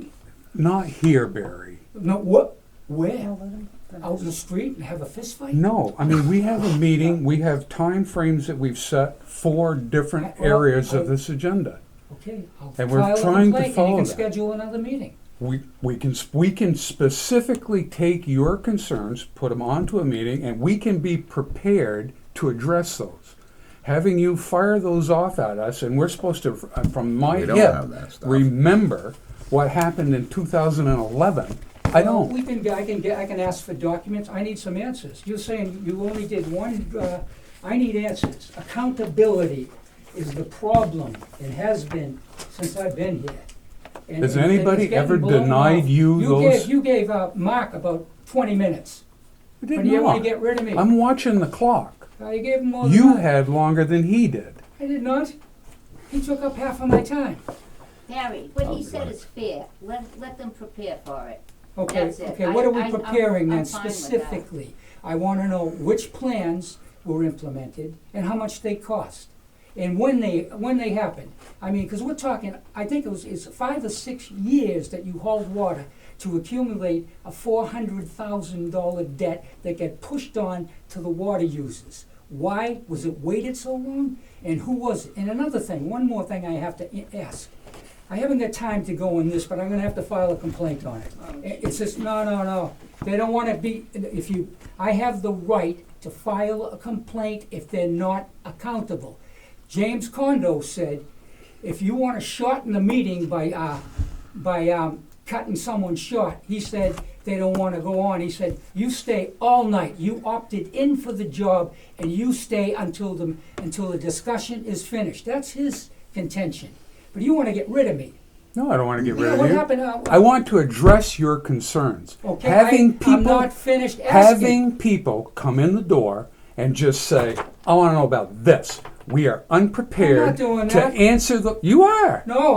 Speaker 1: not here, Barry.
Speaker 5: No, what? Where?
Speaker 6: Well, let him finish.
Speaker 5: Out in the street and have a fist fight?
Speaker 1: No, I mean, we have a meeting, we have time frames that we've set for different
Speaker 5: Well,
Speaker 1: areas of this agenda.
Speaker 5: Okay, I'll
Speaker 1: And we're
Speaker 5: file a
Speaker 1: trying to
Speaker 5: complaint and
Speaker 1: follow
Speaker 5: you can
Speaker 1: that.
Speaker 5: schedule another meeting.
Speaker 1: We can specifically take your concerns, put them onto a meeting, and we can be prepared to address those. Having you fire those off at us, and we're supposed to, from my
Speaker 3: We don't have
Speaker 1: hip,
Speaker 3: that stuff.
Speaker 1: remember what happened in 2011. I
Speaker 5: Well,
Speaker 1: don't.
Speaker 5: I can ask for documents. I need some answers. You're saying you only did one, I need answers. Accountability is the problem. It has been since I've been here. And-
Speaker 1: Has
Speaker 5: and
Speaker 1: anybody
Speaker 5: it's getting
Speaker 1: ever
Speaker 5: blown
Speaker 1: denied
Speaker 5: off.
Speaker 1: you those-
Speaker 5: You gave Mark about 20 minutes.
Speaker 1: I did
Speaker 5: When you want
Speaker 1: not.
Speaker 5: to get rid of me.
Speaker 1: I'm watching the clock.
Speaker 5: You gave him more than
Speaker 1: You
Speaker 5: that.
Speaker 1: had longer than he did.
Speaker 5: I did not. He took up half of my time.
Speaker 8: Barry, what he said is fair. Let them prepare for it.
Speaker 5: Okay,
Speaker 8: That's it.
Speaker 5: okay, what are we
Speaker 8: I'm
Speaker 5: preparing then
Speaker 8: fine with that.
Speaker 5: specifically? I wanna know which plans were implemented and how much they cost. And when they happened. I mean, cause we're talking, I think it's 5 or 6 years that you hauled water to accumulate a $400,000 debt that got pushed on to the water users. Why was it waited so long? And who was it? And another thing, one more thing I have to ask. I haven't got time to go on this, but I'm gonna have to file a complaint on it. It's just, no. They don't wanna be, I have the right to file a complaint if they're not accountable. James Kondo said, if you wanna shorten the meeting by cutting someone short, he said they don't wanna go on. He said, you stay all night. You opted in for the job and you stay until the discussion is finished. That's his contention. But you wanna get rid of me.
Speaker 1: No, I don't want to get rid
Speaker 5: Yeah,
Speaker 1: of
Speaker 5: what
Speaker 1: you.
Speaker 5: happened?
Speaker 1: I want to address your concerns.
Speaker 5: Okay,
Speaker 1: Having
Speaker 5: I'm not finished asking.
Speaker 1: having people come in the door and just say, I want to know about this. We are
Speaker 5: I'm
Speaker 1: unprepared
Speaker 5: not doing
Speaker 1: to
Speaker 5: that.
Speaker 1: answer the. You are.
Speaker 5: No,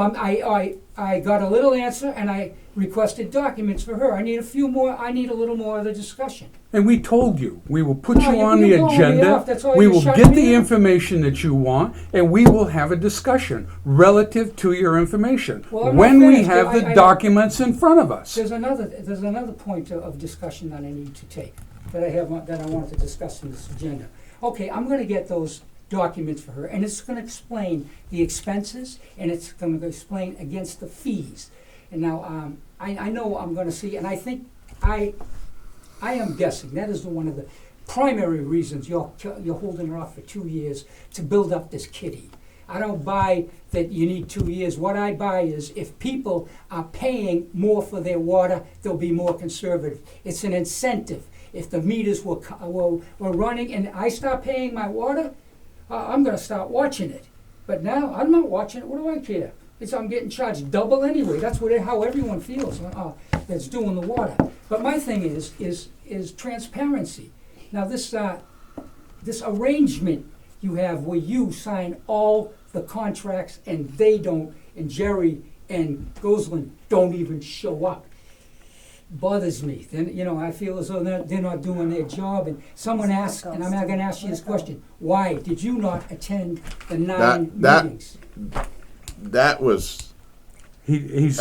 Speaker 5: I got a little answer and I requested documents for her. I need a little more of the discussion.
Speaker 1: And we told you, we will put
Speaker 5: No,
Speaker 1: you
Speaker 5: you're
Speaker 1: on the
Speaker 5: blowing me
Speaker 1: agenda,
Speaker 5: off. That's all
Speaker 1: we
Speaker 5: you're
Speaker 1: will
Speaker 5: shutting
Speaker 1: get
Speaker 5: me
Speaker 1: the
Speaker 5: down.
Speaker 1: information that you want, and we will have a discussion relative to your information.
Speaker 5: Well, I'm not
Speaker 1: when we
Speaker 5: finished.
Speaker 1: have the
Speaker 5: I-
Speaker 1: documents in front of us.
Speaker 5: There's another point of discussion that I need to take, that I wanted to discuss in this agenda. Okay, I'm gonna get those documents for her, and it's gonna explain the expenses, and it's gonna explain against the fees. And now, I know I'm gonna see, and I think, I am guessing, that is one of the primary reasons you're holding her off for 2 years to build up this kitty. I don't buy that you need 2 years. What I buy is if people are paying more for their water, they'll be more conservative. It's an incentive. If the meters were running and I start paying my water, I'm gonna start watching it. But now, I'm not watching it. What do I care? I'm getting charged double anyway. That's how everyone feels that's doing the water. But my thing is transparency. Now this arrangement you have where you sign all the contracts and they don't, and Jerry and Goslin don't even show up, bothers me. Then I feel as though they're not doing their job. And someone asked, and I'm not going to ask you this question: why did you not attend the 9 meetings?
Speaker 3: That was,
Speaker 1: He's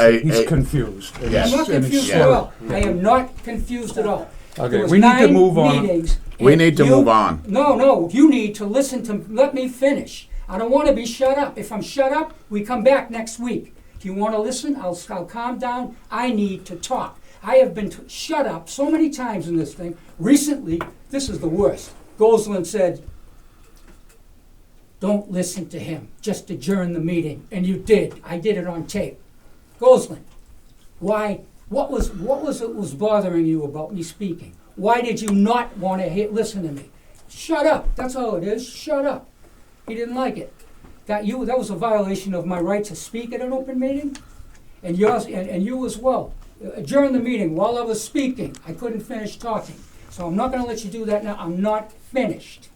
Speaker 1: confused.
Speaker 3: Yes.
Speaker 5: I'm not confused
Speaker 3: Yeah.
Speaker 5: at all. I am not confused at all.
Speaker 1: Okay,
Speaker 5: There was
Speaker 1: we need to
Speaker 5: 9
Speaker 1: move on.
Speaker 5: meetings,
Speaker 3: We
Speaker 5: and
Speaker 3: need to move on.
Speaker 5: No, you need to listen to, let me finish. I don't want to be shut up. If I'm shut up, we come back next week. If you want to listen, I'll calm down. I need to talk. I have been shut up so many times in this thing. Recently, this is the worst. Goslin said, don't listen to him, just adjourn the meeting. And you did. I did it on tape. Goslin, why? What was bothering you about me speaking? Why did you not want to listen to me? Shut up. That's all it is. Shut up. He didn't like it. That was a violation of my right to speak at an open meeting, and yours and you as well. Adjourn the meeting while I was speaking. I couldn't finish talking, so I'm not going to let you do that now. I'm not finished.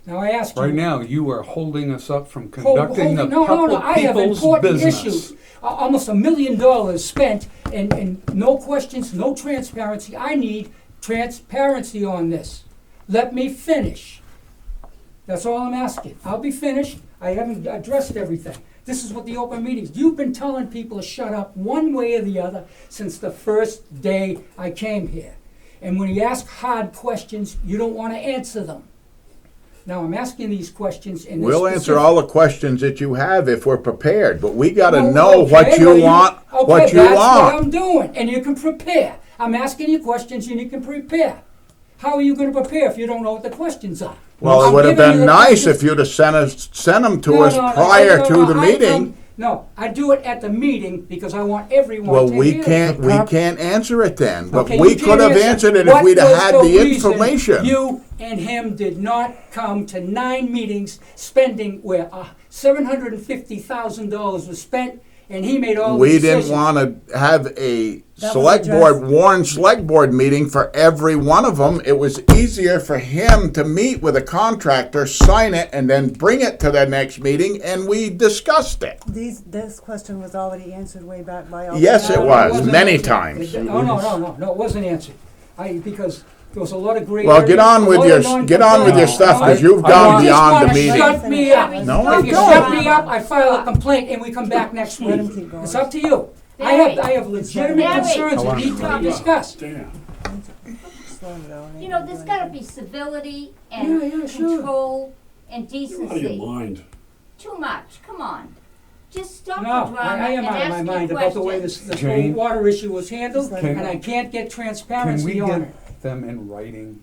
Speaker 5: Now I ask you.
Speaker 1: Right now, you are holding us up from conducting the
Speaker 5: No.
Speaker 1: public
Speaker 5: I have
Speaker 1: people's
Speaker 5: important
Speaker 1: business.
Speaker 5: issues. Almost $1 million spent, and no questions, no transparency. I need transparency on this. Let me finish. That's all I'm asking. I'll be finished. I haven't addressed everything. This is what the open meetings. You've been telling people to shut up one way or the other since the first day I came here. And when you ask hard questions, you don't want to answer them. Now I'm asking these questions in this
Speaker 3: we'll answer
Speaker 5: specific-
Speaker 3: all the questions that you have if we're prepared, but we gotta
Speaker 5: Oh,
Speaker 3: know
Speaker 5: okay,
Speaker 3: what you
Speaker 5: well,
Speaker 3: want, what you
Speaker 5: that's what
Speaker 3: want.
Speaker 5: I'm doing, and you can prepare. I'm asking you questions and you can prepare. How are you gonna prepare if you don't know what the questions are?
Speaker 3: Well, it
Speaker 5: I'm
Speaker 3: would have
Speaker 5: giving you
Speaker 3: been
Speaker 5: the
Speaker 3: nice
Speaker 5: questions-
Speaker 3: if you'd have sent them to
Speaker 5: No,
Speaker 3: us
Speaker 5: no,
Speaker 3: prior
Speaker 5: no,
Speaker 3: to
Speaker 5: no,
Speaker 3: the
Speaker 5: I
Speaker 3: meeting.
Speaker 5: come- No, I do it at the meeting because I want everyone
Speaker 3: Well,
Speaker 5: to
Speaker 3: we
Speaker 5: hear.
Speaker 3: can't answer it then, but
Speaker 5: Okay,
Speaker 3: we
Speaker 5: you
Speaker 3: could
Speaker 5: can't
Speaker 3: have
Speaker 5: answer.
Speaker 3: answered it if
Speaker 5: What
Speaker 3: we'd have
Speaker 5: was
Speaker 3: had
Speaker 5: the
Speaker 3: the
Speaker 5: reason
Speaker 3: information.
Speaker 5: You and him did not come to 9 meetings, spending where $750,000 was spent, and he made all the
Speaker 3: We
Speaker 5: decisions.
Speaker 3: didn't wanna have a
Speaker 6: That was
Speaker 3: select
Speaker 6: addressed.
Speaker 3: board, Warren select board meeting for every one of them. It was easier for him to meet with a contractor, sign it, and then bring it to the next meeting, and we discussed it.
Speaker 6: This question was already answered way back by all.
Speaker 3: Yes, it
Speaker 5: No,
Speaker 3: was,
Speaker 5: wasn't
Speaker 3: many
Speaker 5: answered.
Speaker 3: times.
Speaker 5: No, it wasn't answered. Because there was a lot of gray
Speaker 3: Well,
Speaker 5: area,
Speaker 3: get on
Speaker 5: a
Speaker 3: with
Speaker 5: lot
Speaker 3: your
Speaker 5: of
Speaker 3: stuff,
Speaker 5: non-compliance.
Speaker 3: 'cause you've
Speaker 1: I
Speaker 3: gone
Speaker 1: want-
Speaker 3: beyond the
Speaker 5: You
Speaker 3: meeting.
Speaker 5: just wanna shut me up.
Speaker 3: No,
Speaker 5: If you
Speaker 3: I'm
Speaker 5: shut me up, I file a complaint and we come back next
Speaker 6: Let
Speaker 5: week.
Speaker 6: him keep going.
Speaker 5: It's up to you. I have legitimate
Speaker 8: Barry.
Speaker 5: concerns that need to be discussed.
Speaker 6: Slow it down.
Speaker 8: You know, there's gotta be civility
Speaker 5: Yeah,
Speaker 8: and
Speaker 5: sure.
Speaker 8: control and
Speaker 9: Out of your
Speaker 8: decency.
Speaker 9: mind.
Speaker 8: Too much, come on. Just stop the
Speaker 5: No,
Speaker 8: drama
Speaker 5: I am
Speaker 8: and
Speaker 5: out of my
Speaker 8: ask your
Speaker 5: mind about the way
Speaker 8: questions.
Speaker 5: this whole
Speaker 1: Jane?
Speaker 5: water issue was handled,
Speaker 6: Just let
Speaker 5: and
Speaker 6: it
Speaker 5: I
Speaker 6: go.
Speaker 5: can't get
Speaker 1: Can we
Speaker 5: transparency on it.
Speaker 1: get them in writing?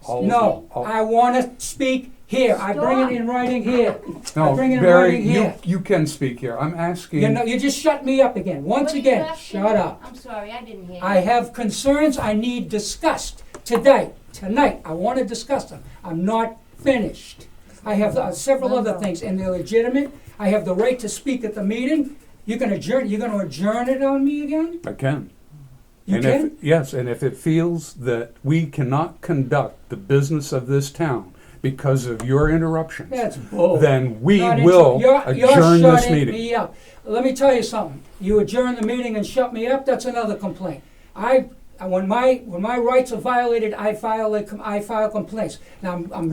Speaker 1: All-
Speaker 5: No,
Speaker 1: all-
Speaker 5: I wanna speak here. I bring it in writing here. I
Speaker 1: No,
Speaker 5: bring it in
Speaker 1: Barry,
Speaker 5: writing here.
Speaker 1: you can speak here. I'm asking.
Speaker 5: You just shut me up again. Once
Speaker 8: What are you
Speaker 5: again,
Speaker 8: asking?
Speaker 5: shut up.
Speaker 8: I'm sorry, I didn't hear you.
Speaker 5: I have concerns I need discussed today, tonight. I want to discuss them. I'm not finished. I have several other things, and they're legitimate. I have the right to speak at the meeting. You're gonna adjourn it on me again?
Speaker 1: I can.
Speaker 5: You
Speaker 1: And
Speaker 5: can?
Speaker 1: Yes, and if it feels that we cannot conduct the business of this town, because of your interruptions,
Speaker 5: That's bull.
Speaker 1: then we
Speaker 5: Not
Speaker 1: will
Speaker 5: you're
Speaker 1: adjourn this
Speaker 5: shutting
Speaker 1: meeting.
Speaker 5: me up. Let me tell you something. You adjourn the meeting and shut me up, that's another complaint. When my rights are violated, I file complaints. Now, I'm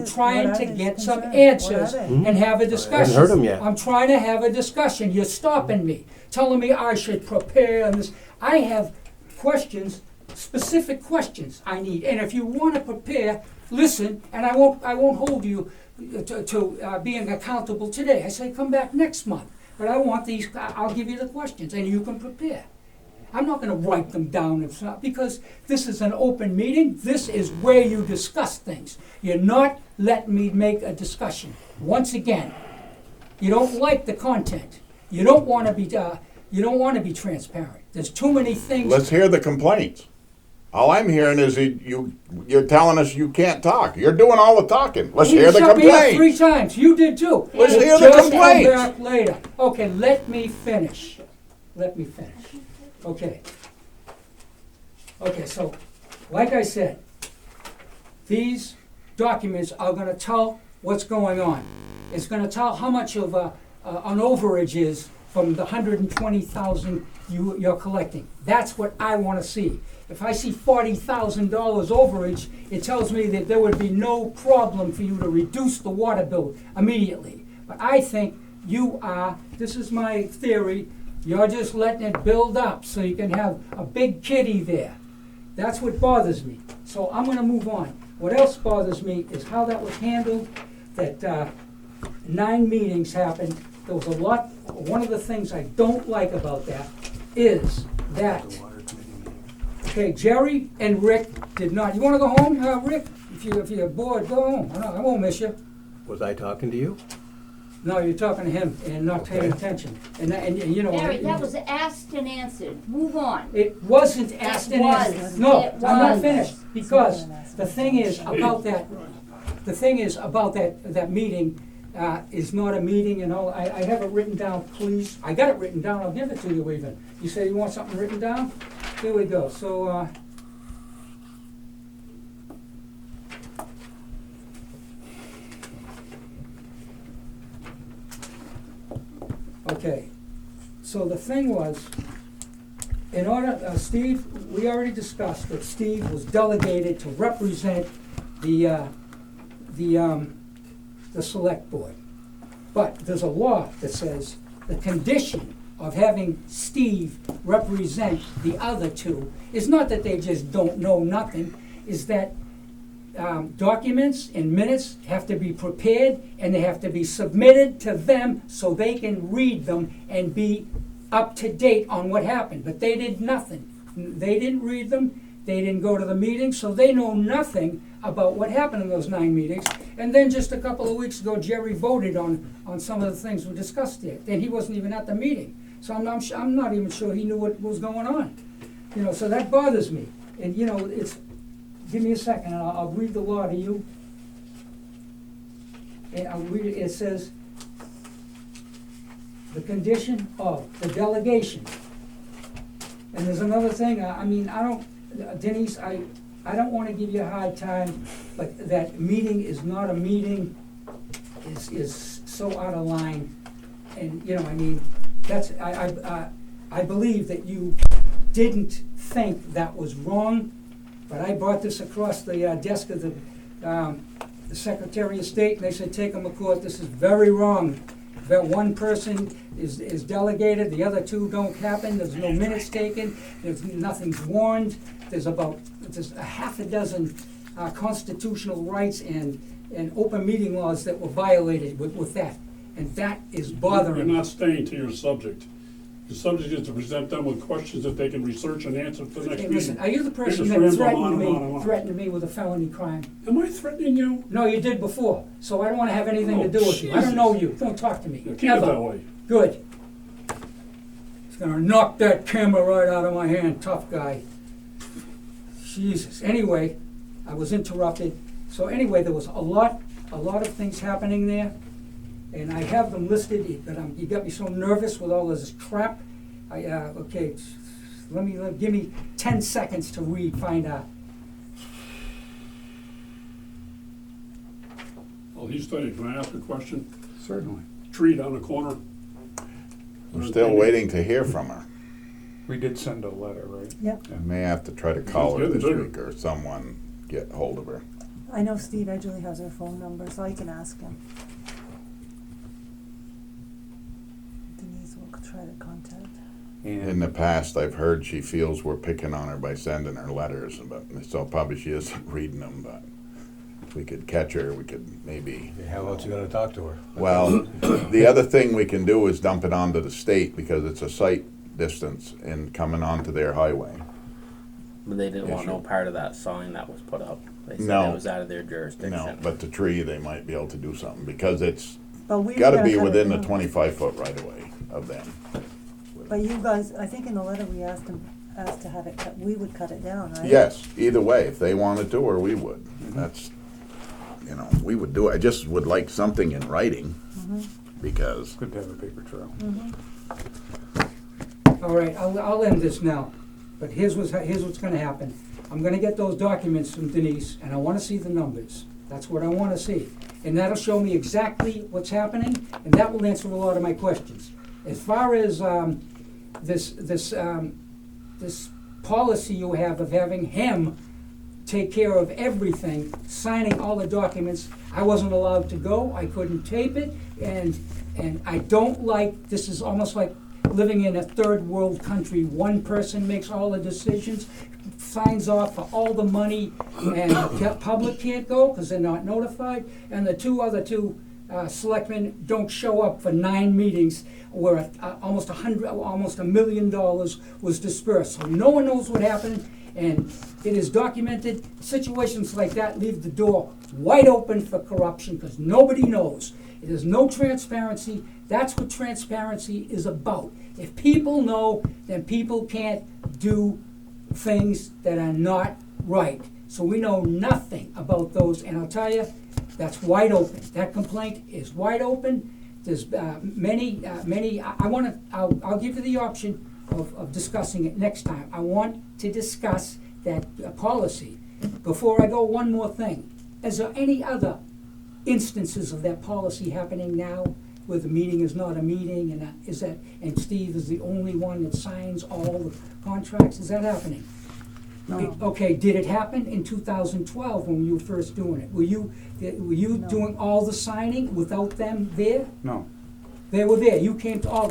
Speaker 5: trying to get some answers and have a discussion.
Speaker 2: heard 'em yet.
Speaker 5: I'm trying to have a discussion. You're stopping me, telling me I should prepare and this. I have questions, specific questions I need. And if you want to prepare, listen, and I won't hold you to being accountable today. I say come back next month. But I want these, I'll give you the questions and you can prepare. I'm not gonna write them down if not, because this is an open meeting. This is where you discuss things. You're not letting me make a discussion. Once again, you don't like the content. You don't wanna be transparent. There's too many things.
Speaker 3: Let's hear the complaints. All I'm hearing is you're telling us you can't talk. You're doing all the talking. Let's hear the
Speaker 5: shut me up 3
Speaker 3: complaints.
Speaker 5: times. You did too.
Speaker 3: Let's
Speaker 5: But
Speaker 3: hear the
Speaker 5: just come
Speaker 3: complaints.
Speaker 5: back later. Okay, let me finish. Okay. Okay, so, like I said, these documents are gonna tell what's going on. It's gonna tell how much of an overage is from the 120,000 you're collecting. That's what I wanna see. If I see $40,000 overage, it tells me that there would be no problem for you to reduce the water bill immediately. But I think you are, this is my theory, you're just letting it build up so you can have a big kitty there. That's what bothers me. So I'm gonna move on. What else bothers me is how that was handled, that 9 meetings happened. There was a lot, one of the things I don't like about that is that, okay, Jerry and Rick did not, you wanna go home, Rick? If you're bored, go home. I won't miss you.
Speaker 2: Was I talking to you?
Speaker 5: No, you're talking to him and not paying attention. And you know.
Speaker 8: Barry, that was asked and answered. Move on.
Speaker 5: It wasn't asked and
Speaker 8: was.
Speaker 5: answered. No,
Speaker 8: It
Speaker 5: I'm not
Speaker 8: was.
Speaker 5: finished, because the thing is about that meeting, is not a meeting and all. I have it written down, please. I got it written down, I'll give it to you even. You say you want something written down? Here we go, so, okay, so the thing was, in order, Steve, we already discussed that Steve was delegated to represent the select board. But there's a law that says the condition of having Steve represent the other two is not that they just don't know nothing, is that documents and minutes have to be prepared and they have to be submitted to them so they can read them and be up to date on what happened. But they did nothing. They didn't read them, they didn't go to the meeting, so they know nothing about what happened in those 9 meetings. And then just a couple of weeks ago, Jerry voted on some of the things we discussed there, and he wasn't even at the meeting. So I'm not even sure he knew what was going on. You know, so that bothers me. And you know, it's, give me a second, and I'll read the law to you. And I'll read it. It says, the condition of the delegation. And there's another thing, Denise, I don't want to give you a hard time, but that meeting is not a meeting is so out of line. And, you know, I mean, that's, I believe that you didn't think that was wrong, but I brought this across the desk of the Secretary of State, and they said, take them to court, this is very wrong. That one person is delegated, the other 2 don't happen, there's no minutes taken, nothing's warned, there's a half a dozen constitutional rights and open meeting laws that were violated with that. And that is bothering me.
Speaker 9: You're not staying to your subject. The subject is to present them with questions that they can research and answer for the next
Speaker 5: Hey,
Speaker 9: meeting.
Speaker 5: listen, are you the person
Speaker 9: You're
Speaker 5: that
Speaker 9: just rambling on and on and on.
Speaker 5: threatened me with a felony crime?
Speaker 9: Am I threatening you?
Speaker 5: No, you did before, so I don't wanna have anything to
Speaker 9: Oh,
Speaker 5: do with you. I don't
Speaker 9: Jesus.
Speaker 5: know you, don't talk to me,
Speaker 9: Yeah, keep it
Speaker 5: ever.
Speaker 9: that way.
Speaker 5: Good. He's gonna knock that camera right out of my hand, tough guy. Jesus, anyway, I was interrupted. So anyway, there was a lot of things happening there, and I have them listed, but you got me so nervous with all this crap. Okay, give me 10 seconds to find out.
Speaker 9: While he's studying, can I ask a question?
Speaker 1: Certainly.
Speaker 9: Tree down the corner.
Speaker 3: We're still waiting to hear from her.
Speaker 1: We did send a letter, right?
Speaker 6: Yep.
Speaker 3: I may have to try to call her
Speaker 9: It's
Speaker 3: this
Speaker 9: getting
Speaker 3: week or someone get hold of her.
Speaker 6: I know Steve Edgley has her phone number, so I can ask him. Denise will try to contact.
Speaker 3: In the past, I've heard she feels we're picking on her by sending her letters, but so probably she isn't reading them, but if we could catch her, we could maybe.
Speaker 2: How else you gonna talk to her?
Speaker 3: Well, the other thing we can do is dump it onto the state because it's a site distance and coming onto their highway.
Speaker 4: But they didn't want no
Speaker 3: Issue.
Speaker 4: part of that sign that was put up. They said
Speaker 3: No.
Speaker 4: it was out of their jurisdiction.
Speaker 3: No, but the tree, they might be able to do something because it's
Speaker 6: But we
Speaker 3: gotta
Speaker 6: gotta
Speaker 3: be
Speaker 6: cut it
Speaker 3: within the
Speaker 6: down.
Speaker 3: 25-foot right of way of them.
Speaker 6: But you guys, I think in the letter we asked to have it cut, we would cut it down, right?
Speaker 3: Yes, either way, if they wanted to, or we would. That's, we would do it. I just would like something in writing because,
Speaker 1: Good to have a paper trail.
Speaker 5: All right, I'll end this now, but here's what's gonna happen. I'm gonna get those documents from Denise, and I wanna see the numbers. That's what I wanna see. And that'll show me exactly what's happening, and that will answer a lot of my questions. As far as this policy you have of having him take care of everything, signing all the documents, I wasn't allowed to go, I couldn't tape it, and I don't like, this is almost like living in a third world country. One person makes all the decisions, signs off for all the money, and the public can't go because they're not notified, and the other two selectmen don't show up for 9 meetings where almost $1 million was dispersed. So no one knows what happened, and it is documented. Situations like that leave the door wide open for corruption because nobody knows. There's no transparency. That's what transparency is about. If people know, then people can't do things that are not right. So we know nothing about those, and I'll tell you, that's wide open. That complaint is wide open. There's many, I'll give you the option of discussing it next time. I want to discuss that policy. Before I go, one more thing. Is there any other instances of that policy happening now where the meeting is not a meeting and Steve is the only one that signs all the contracts? Is that happening?
Speaker 6: No.
Speaker 5: Okay, did it happen in 2012 when you were first doing it? Were you
Speaker 6: No.
Speaker 5: doing all the signing without them there?
Speaker 1: No,
Speaker 5: They were there. They came to all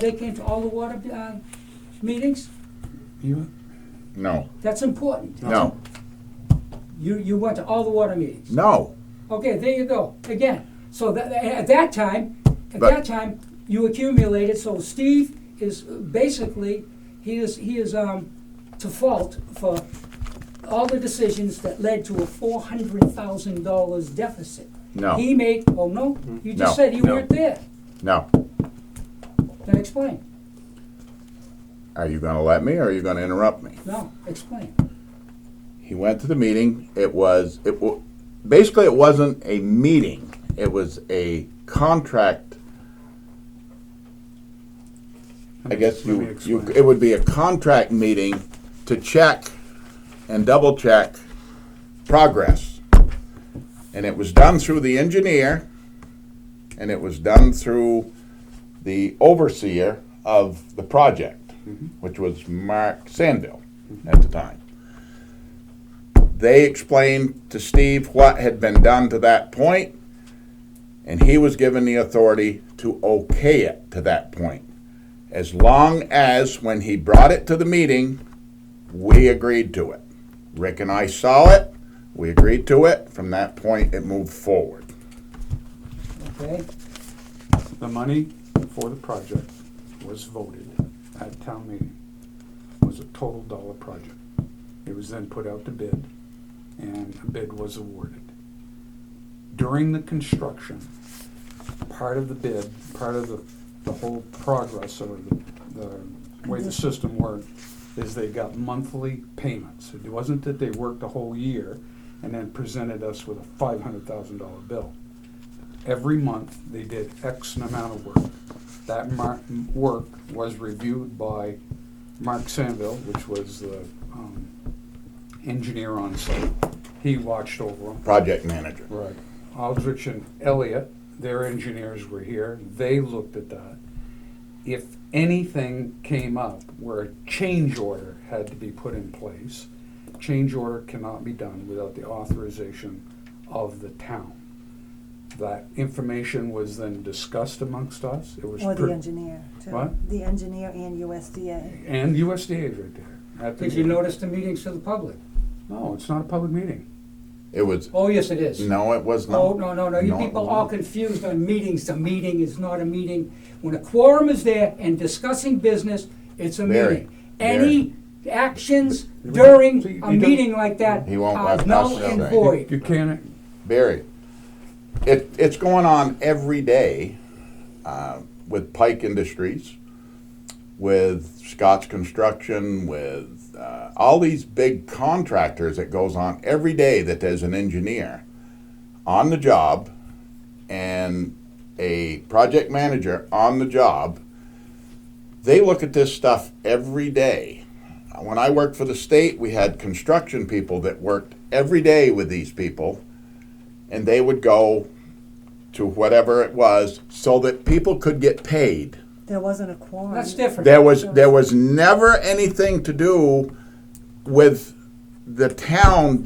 Speaker 5: the water meetings?
Speaker 1: you,
Speaker 3: no,
Speaker 5: That's important.
Speaker 3: no,
Speaker 5: You went to all the water meetings?
Speaker 3: no.
Speaker 5: Okay, there you go, again. So at that time, you accumulated, so Steve is basically, he is to fault for all the decisions that led to a $400,000 deficit.
Speaker 3: No.
Speaker 5: He made, oh no, you just
Speaker 3: No,
Speaker 5: said you
Speaker 3: no.
Speaker 5: weren't there.
Speaker 3: No.
Speaker 5: Then explain.
Speaker 3: Are you gonna let me or are you gonna interrupt me?
Speaker 5: No, explain.
Speaker 3: He went to the meeting. Basically it wasn't a meeting. It was a contract. I guess
Speaker 1: let me explain.
Speaker 3: it would be a contract meeting to check and double check progress. And it was done through the engineer and it was done through the overseer of the project, which was Mark Sandville at the time. They explained to Steve what had been done to that point, and he was given the authority to okay it to that point. As long as, when he brought it to the meeting, we agreed to it. Rick and I saw it, we agreed to it. From that point, it moved forward.
Speaker 5: Okay?
Speaker 1: the money for the project was voted at town meeting. It was a total dollar project. It was then put out to bid, and a bid was awarded. During the construction, part of the bid, part of the whole progress or the way the system worked is they got monthly payments. It wasn't that they worked a whole year and then presented us with a $500,000 bill. Every month, they did X amount of work. That work was reviewed by Mark Sandville, which was the engineer on site. He watched over them.
Speaker 3: Project manager.
Speaker 1: Right. Aldrich and Elliott, their engineers were here, they looked at that. If anything came up where a change order had to be put in place, change order cannot be done without the authorization of the town. That information was then discussed amongst us. It was
Speaker 6: Or the engineer, too.
Speaker 1: What?
Speaker 6: The engineer and USDA.
Speaker 1: And USDA is right there. At the
Speaker 5: Did you
Speaker 1: meeting.
Speaker 5: notice the meetings to the public?
Speaker 1: No, it's not a public meeting.
Speaker 3: It was,
Speaker 5: Oh, yes, it is.
Speaker 3: no, it was not.
Speaker 5: Oh, no, you
Speaker 3: No, it
Speaker 5: people
Speaker 3: wasn't.
Speaker 5: all confused on meetings. A meeting is not a meeting. When a quorum is there and discussing business, it's a
Speaker 3: Barry,
Speaker 5: meeting. Any actions
Speaker 1: See,
Speaker 5: during
Speaker 1: you
Speaker 5: a
Speaker 1: don't-
Speaker 5: meeting like that
Speaker 3: He won't
Speaker 5: are
Speaker 3: let
Speaker 5: null
Speaker 3: us
Speaker 5: and
Speaker 3: say.
Speaker 5: void.
Speaker 1: You can't,
Speaker 3: Barry, it's going on every day with Pike Industries, with Scott's Construction, with all these big contractors. It goes on every day that there's an engineer on the job and a project manager on the job. They look at this stuff every day. When I worked for the state, we had construction people that worked every day with these people, and they would go to whatever it was so that people could get paid.
Speaker 6: There wasn't a quorum.
Speaker 5: That's different.
Speaker 3: There was never anything to do with the town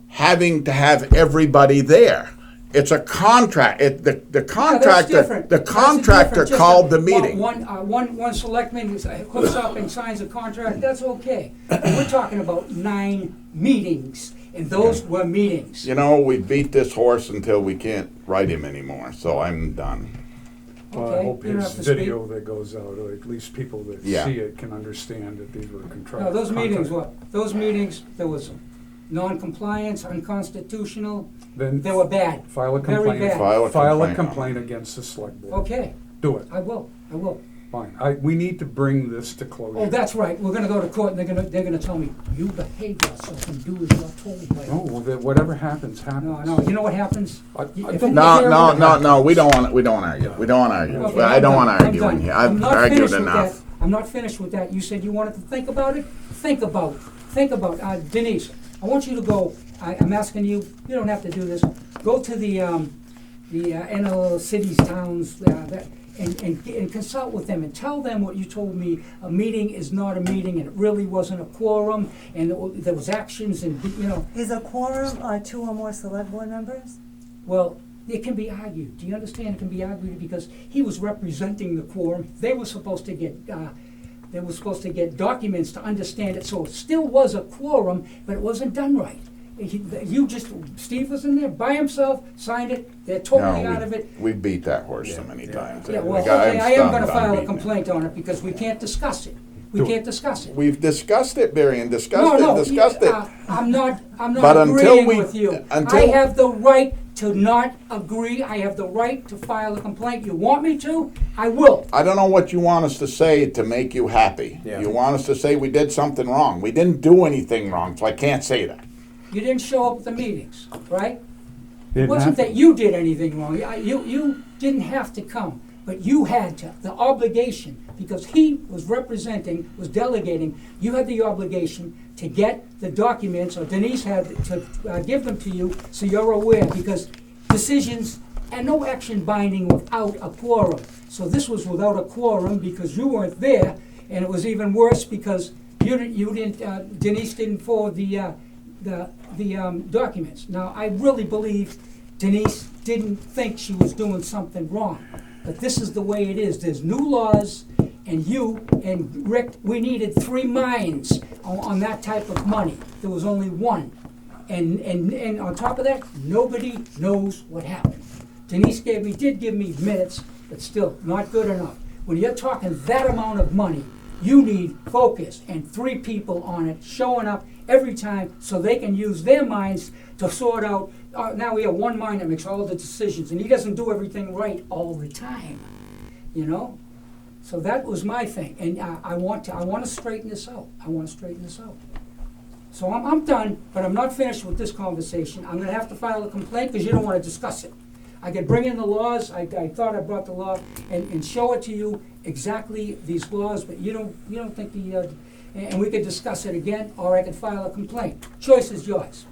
Speaker 3: having to have everybody there. It's a contract. The contractor, the contractor called the meeting.
Speaker 5: One selectman hooks up and signs a contract, that's okay. But we're talking about 9 meetings, and those were meetings.
Speaker 3: You know, we beat this horse until we can't ride him anymore, so I'm done.
Speaker 1: well, I
Speaker 5: Okay,
Speaker 1: hope
Speaker 5: you don't
Speaker 1: his
Speaker 5: have to
Speaker 1: video that goes out, or at least people that
Speaker 3: Yeah.
Speaker 1: see it can understand that these were contract.
Speaker 5: No, those meetings,
Speaker 1: contract.
Speaker 5: those meetings, there was non-compliance, unconstitutional,
Speaker 1: Then
Speaker 5: they were bad.
Speaker 1: file a
Speaker 5: very
Speaker 1: complaint.
Speaker 5: bad.
Speaker 3: File a complaint.
Speaker 1: complaint against the select board.
Speaker 5: Okay,
Speaker 1: Do it,
Speaker 5: I will.
Speaker 1: fine. We need to bring this to closure.
Speaker 5: Oh, that's right, we're gonna go to court, and they're gonna tell me, you behave yourself and do as you're told by.
Speaker 1: No, well, whatever happens, happens.
Speaker 5: No, you know what happens?
Speaker 1: I
Speaker 5: If
Speaker 1: don't-
Speaker 5: it-
Speaker 3: No, we don't want to argue. We don't want to argue.
Speaker 5: Okay,
Speaker 3: I
Speaker 5: I'm
Speaker 3: don't
Speaker 5: done.
Speaker 3: want to
Speaker 5: I'm
Speaker 3: argue
Speaker 5: done.
Speaker 3: in here.
Speaker 5: I'm
Speaker 3: I've
Speaker 5: not
Speaker 3: argued
Speaker 5: finished with
Speaker 3: enough.
Speaker 5: that. I'm not finished with that. You said you wanted to think about it? Think about. Denise, I want you to go, I'm asking you, you don't have to do this, go to the NL cities, towns, and consult with them and tell them what you told me. A meeting is not a meeting, and it really wasn't a quorum, and there was actions and,
Speaker 6: Is a quorum 2 or more select board members?
Speaker 5: well, it can be argued. Do you understand? It can be argued because he was representing the quorum. They were supposed to get documents to understand it, so it still was a quorum, but it wasn't done right. Steve was in there by himself, signed it, they're totally out of it.
Speaker 3: We beat that horse so many times.
Speaker 5: Yeah, well,
Speaker 3: Like,
Speaker 5: okay, I am
Speaker 3: stunned
Speaker 5: gonna
Speaker 3: on
Speaker 5: file a
Speaker 3: beating it.
Speaker 5: complaint on it because we can't discuss it. We
Speaker 1: Do it.
Speaker 5: can't discuss it.
Speaker 3: We've discussed it, Barry, and
Speaker 5: No,
Speaker 3: discussed it.
Speaker 5: I'm not
Speaker 3: But until
Speaker 5: agreeing
Speaker 3: we-
Speaker 5: with you. I
Speaker 3: until-
Speaker 5: have the right to not agree, I have the right to file a complaint. You want me to? I will.
Speaker 3: I don't know what you want us to say to make you happy.
Speaker 2: Yeah.
Speaker 3: You want us to say we did something wrong. We didn't do anything wrong, so I can't say that.
Speaker 5: You didn't show up at the meetings, right? It
Speaker 1: Didn't
Speaker 5: wasn't
Speaker 1: have
Speaker 5: that you did anything wrong. You didn't have to come, but you had to, the obligation, because he was representing, was delegating, you had the obligation to get the documents, or Denise had to give them to you, so you're aware, because decisions, and no action binding without a quorum. So this was without a quorum because you weren't there, and it was even worse because Denise didn't forward the documents. Now, I really believe Denise didn't think she was doing something wrong, but this is the way it is. There's new laws, and you and Rick, we needed 3 mines on that type of money. There was only 1. And on top of that, nobody knows what happened. Denise did give me minutes, but still, not good enough. When you're talking that amount of money, you need focus and 3 people on it, showing up every time so they can use their minds to sort out. Now we have 1 mind that makes all the decisions, and he doesn't do everything right all the time, So that was my thing, and I want to straighten this out. So I'm done, but I'm not finished with this conversation. I'm gonna have to file a complaint because you don't want to discuss it. I could bring in the laws. I thought I brought the law and show it to you exactly these laws, but you don't think and we could discuss it again, or I could file a complaint. Choice is yours.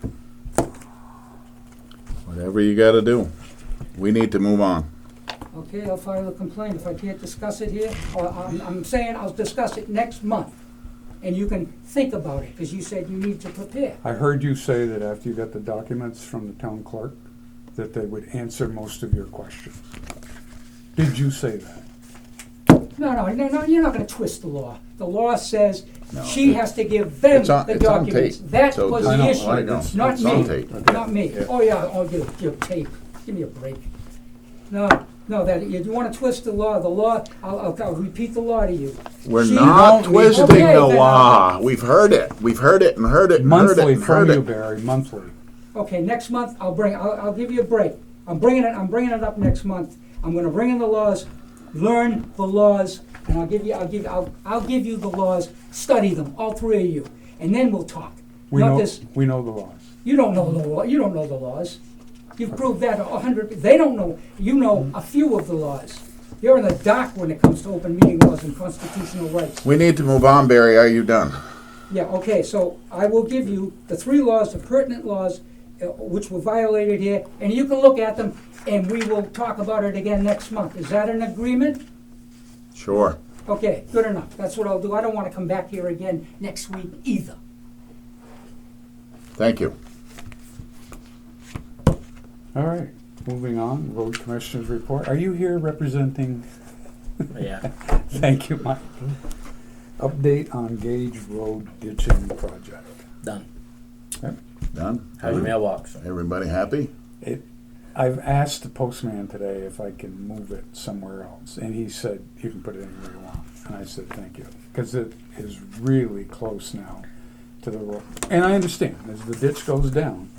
Speaker 3: Whatever you gotta do. We need to move on.
Speaker 5: Okay, I'll file a complaint if I can't discuss it here. Or I'm saying I'll discuss it next month. And you can think about it, because you said you need to prepare.
Speaker 1: I heard you say that after you got the documents from the town clerk, that they would answer most of your questions. Did you say that?
Speaker 5: No, you're not gonna twist the law. The law says
Speaker 3: No,
Speaker 5: she has to give them
Speaker 3: it's on-
Speaker 5: the
Speaker 3: it's on
Speaker 5: documents.
Speaker 3: tape.
Speaker 5: That
Speaker 3: So
Speaker 5: was
Speaker 3: I
Speaker 5: the
Speaker 3: know,
Speaker 5: issue,
Speaker 3: I know.
Speaker 5: not
Speaker 3: It's on
Speaker 5: me,
Speaker 3: tape.
Speaker 5: not me.
Speaker 1: Yeah.
Speaker 5: Oh, yeah, your tape. Give me a break. No, you wanna twist the law, I'll repeat the law to you.
Speaker 3: We're
Speaker 5: She-
Speaker 3: not
Speaker 1: don't need to-
Speaker 3: twisting
Speaker 5: Okay,
Speaker 3: the
Speaker 5: then
Speaker 3: law. We've heard it and heard it and heard it
Speaker 1: Monthly
Speaker 3: and
Speaker 1: from
Speaker 3: heard
Speaker 1: you,
Speaker 3: it.
Speaker 1: Barry, monthly.
Speaker 5: Okay, next month, I'll give you a break. I'm bringing it up next month. I'm gonna bring in the laws, learn the laws, and I'll give you the laws, study them, all three of you, and then we'll talk.
Speaker 1: We
Speaker 5: Not
Speaker 1: know,
Speaker 5: this,
Speaker 1: we know the laws.
Speaker 5: you don't know the law, you don't know the laws. You've proved that 100, they don't know, you know a few of the laws. You're in the dark when it comes to open meeting laws and constitutional rights.
Speaker 3: We need to move on, Barry. Are you done?
Speaker 5: Yeah, okay, so I will give you the three laws, the pertinent laws, which were violated here, and you can look at them, and we will talk about it again next month. Is that an agreement?
Speaker 3: Sure.
Speaker 5: Okay, good enough. That's what I'll do. I don't want to come back here again next week either.
Speaker 3: Thank you.
Speaker 1: All right, moving on, road commissioners report. Are you here representing?
Speaker 4: Yeah.
Speaker 1: Thank you, Mike. Update on Gage Road ditching project.
Speaker 4: Done.
Speaker 3: Done?
Speaker 4: How's your mailbox?
Speaker 3: Everybody happy?
Speaker 1: I've asked the postman today if I can move it somewhere else, and he said, you can put it anywhere you want. And I said, thank you, because it is really close now to the road. And I understand, as the ditch goes down,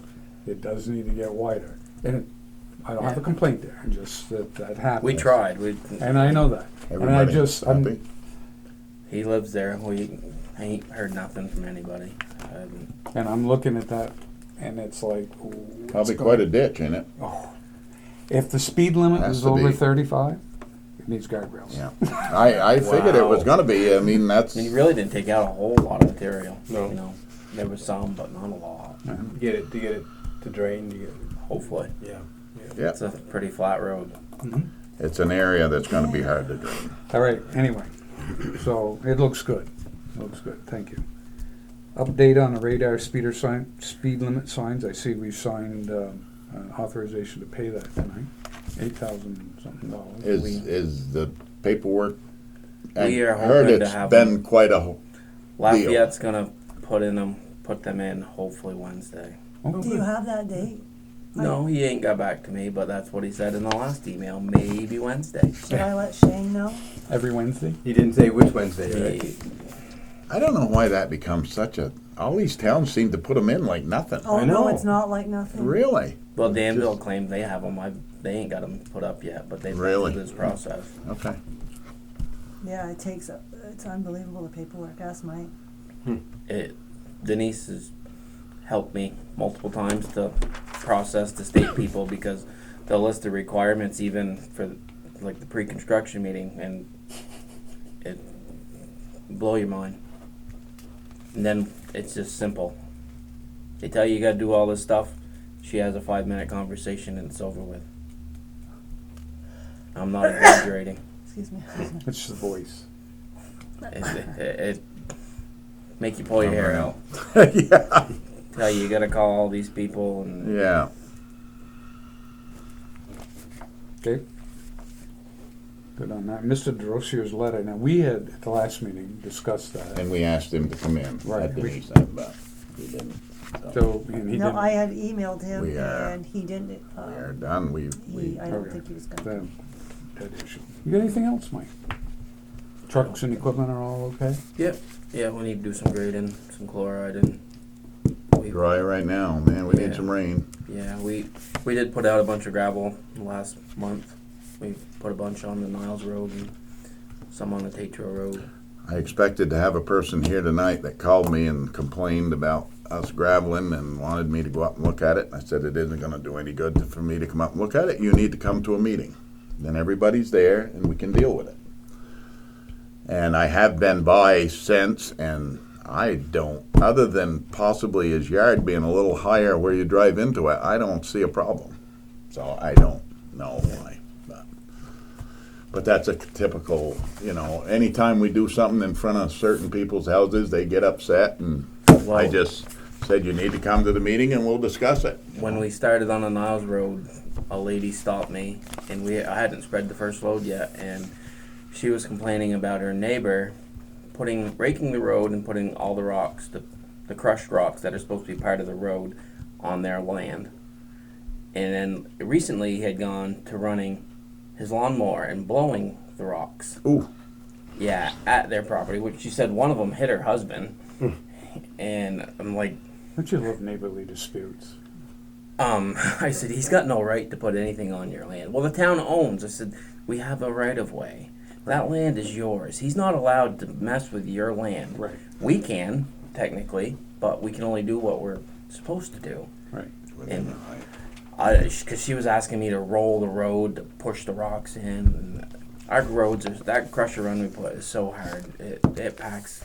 Speaker 1: it does need to get wider. And I don't have a complaint there, just that happens.
Speaker 4: We tried.
Speaker 1: And I know that. And I
Speaker 3: Everybody
Speaker 1: just,
Speaker 3: happy?
Speaker 4: He lives there. I ain't heard nothing from anybody.
Speaker 1: and I'm looking at that, and it's like, ooh, what's
Speaker 3: Probably
Speaker 1: going-
Speaker 3: quite a ditch, ain't it?
Speaker 1: Oh, if the speed limit
Speaker 3: Has
Speaker 1: is
Speaker 3: to
Speaker 1: over
Speaker 3: be.
Speaker 1: 35, it needs guardrails.
Speaker 3: Yeah. I figured it was
Speaker 4: Wow.
Speaker 3: gonna be. I mean, that's,
Speaker 4: I mean, he really didn't take out a whole lot of material.
Speaker 2: No.
Speaker 4: You know, there was some, but not a lot.
Speaker 2: Get it to drain.
Speaker 4: Hopefully,
Speaker 2: Yeah.
Speaker 3: yeah,
Speaker 4: it's a pretty flat road.
Speaker 3: it's an area that's gonna be hard to drain.
Speaker 1: All right, anyway, so it looks good. Looks good, thank you. Update on the radar speed limit signs. I see we signed authorization to pay that tonight, $8,000 something.
Speaker 3: Is the paperwork?
Speaker 4: We are
Speaker 3: I heard
Speaker 4: hoping to
Speaker 3: it's
Speaker 4: have
Speaker 3: been quite a
Speaker 4: Lafayette's gonna put them in hopefully Wednesday.
Speaker 1: Oh,
Speaker 6: Do you
Speaker 1: good.
Speaker 6: have that date?
Speaker 4: No, he ain't got back to me, but that's what he said in the last email. Maybe Wednesday.
Speaker 6: Should I let Shane know?
Speaker 1: Every Wednesday?
Speaker 2: He didn't say which Wednesday, right?
Speaker 4: Maybe.
Speaker 3: I don't know why that becomes such a. All these towns seem to put them in like nothing.
Speaker 6: Oh,
Speaker 2: I
Speaker 6: no,
Speaker 2: know.
Speaker 6: it's not like nothing.
Speaker 3: Really?
Speaker 4: Well, Danville claims they have them. They ain't got them put up yet, but they've been
Speaker 3: Really?
Speaker 4: through this process.
Speaker 3: Okay.
Speaker 6: Yeah, it's unbelievable, the paperwork. Ask Mike.
Speaker 4: Denise has helped me multiple times to process the state people because they'll list the requirements even for like the pre-construction meeting, and it blow your mind. And then it's just simple. They tell you gotta do all this stuff. She has a 5-minute conversation and it's over with. I'm not exaggerating.
Speaker 6: Excuse me.
Speaker 1: It's the voice.
Speaker 4: It make you pull your hair out.
Speaker 3: Yeah.
Speaker 4: Tell you gotta call all these people and
Speaker 3: Yeah.
Speaker 1: Okay. Good on that. Mr. DeRossier's letter. Now, we had, at the last meeting, discussed that.
Speaker 3: And we asked him to come in.
Speaker 1: Right.
Speaker 3: At Denise said, but he didn't.
Speaker 1: So, and he
Speaker 6: No,
Speaker 1: didn't.
Speaker 6: I had emailed him
Speaker 3: We are-
Speaker 6: and he didn't.
Speaker 3: We are done.
Speaker 6: I don't
Speaker 1: Okay.
Speaker 6: think he was gonna.
Speaker 1: That issue. You got anything else, Mike? Trucks and equipment are all okay?
Speaker 4: yeah, we need to do some grading, some chloride, and
Speaker 3: Dry right now, man. We need
Speaker 4: Yeah.
Speaker 3: some rain.
Speaker 4: yeah, we did put out a bunch of gravel last month. We put a bunch on the Niles Road and some on the Tatro Road.
Speaker 3: I expected to have a person here tonight that called me and complained about us graveling and wanted me to go up and look at it. I said it isn't going to do any good for me to come up and look at it. You need to come to a meeting. Then everybody's there and we can deal with it. And I have been by since, and I don't, other than possibly his yard being a little higher where you drive into it, I don't see a problem. So I don't know why, but that's a typical, anytime we do something in front of certain people's houses, they get upset, and I
Speaker 4: Well-
Speaker 3: just said, you need to come to the meeting and we'll discuss it.
Speaker 4: When we started on the Niles Road, a lady stopped me, and I hadn't spread the first load yet, and she was complaining about her neighbor raking the road and putting all the rocks, the crushed rocks that are supposed to be part of the road, on their land. And then recently he had gone to running his lawnmower and blowing the rocks.
Speaker 3: Ooh,
Speaker 4: Yeah, at their property, which she said one of them hit her husband. And I'm like,
Speaker 1: Don't you love neighborly disputes?
Speaker 4: I said, he's got no right to put anything on your land. Well, the town owns. I said, we have a right of way. That land is yours. He's not allowed to mess with your land.
Speaker 1: Right.
Speaker 4: We can, technically, but we can only do what we're supposed to do.
Speaker 1: Right.
Speaker 3: within the right.
Speaker 4: Because she was asking me to roll the road, to push the rocks in. And our roads, that crusher run we put is so hard. It packs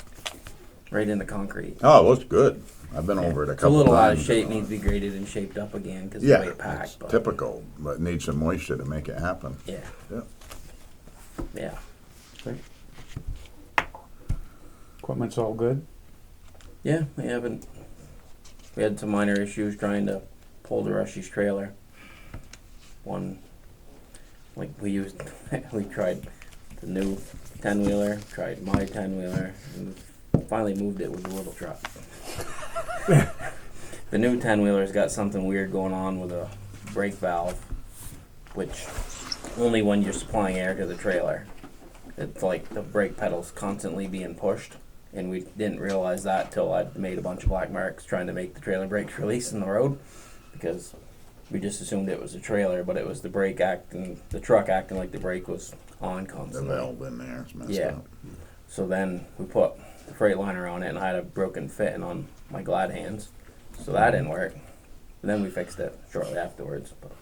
Speaker 4: right into concrete.
Speaker 3: Oh, it looks good. I've been over it a
Speaker 4: It's a
Speaker 3: couple
Speaker 4: little out of
Speaker 3: times.
Speaker 4: shape, needs to be graded and shaped up again because of
Speaker 3: Yeah,
Speaker 4: the way it
Speaker 3: it's
Speaker 4: packed. But
Speaker 3: typical, but needs some moisture to make it happen.
Speaker 4: yeah,
Speaker 3: Yeah.
Speaker 4: yeah.
Speaker 1: Okay. Equipment's all good?
Speaker 4: Yeah, we had some minor issues trying to pull the Rushie's trailer. One, like we tried the new 10-wheeler, tried my 10-wheeler, and finally moved it with the little truck. The new 10-wheeler's got something weird going on with a brake valve, which only when you're supplying air to the trailer. It's like the brake pedal's constantly being pushed. And we didn't realize that till I'd made a bunch of black marks trying to make the trailer brakes release in the road, because we just assumed it was a trailer, but it was the the truck acting like the brake was on
Speaker 3: The
Speaker 4: constantly.
Speaker 3: valve in there is messed
Speaker 4: Yeah.
Speaker 3: up.
Speaker 4: So then we put the Freightliner on it, and I had a broken fitting on my glad hands, so that didn't work. And then we fixed it shortly afterwards, but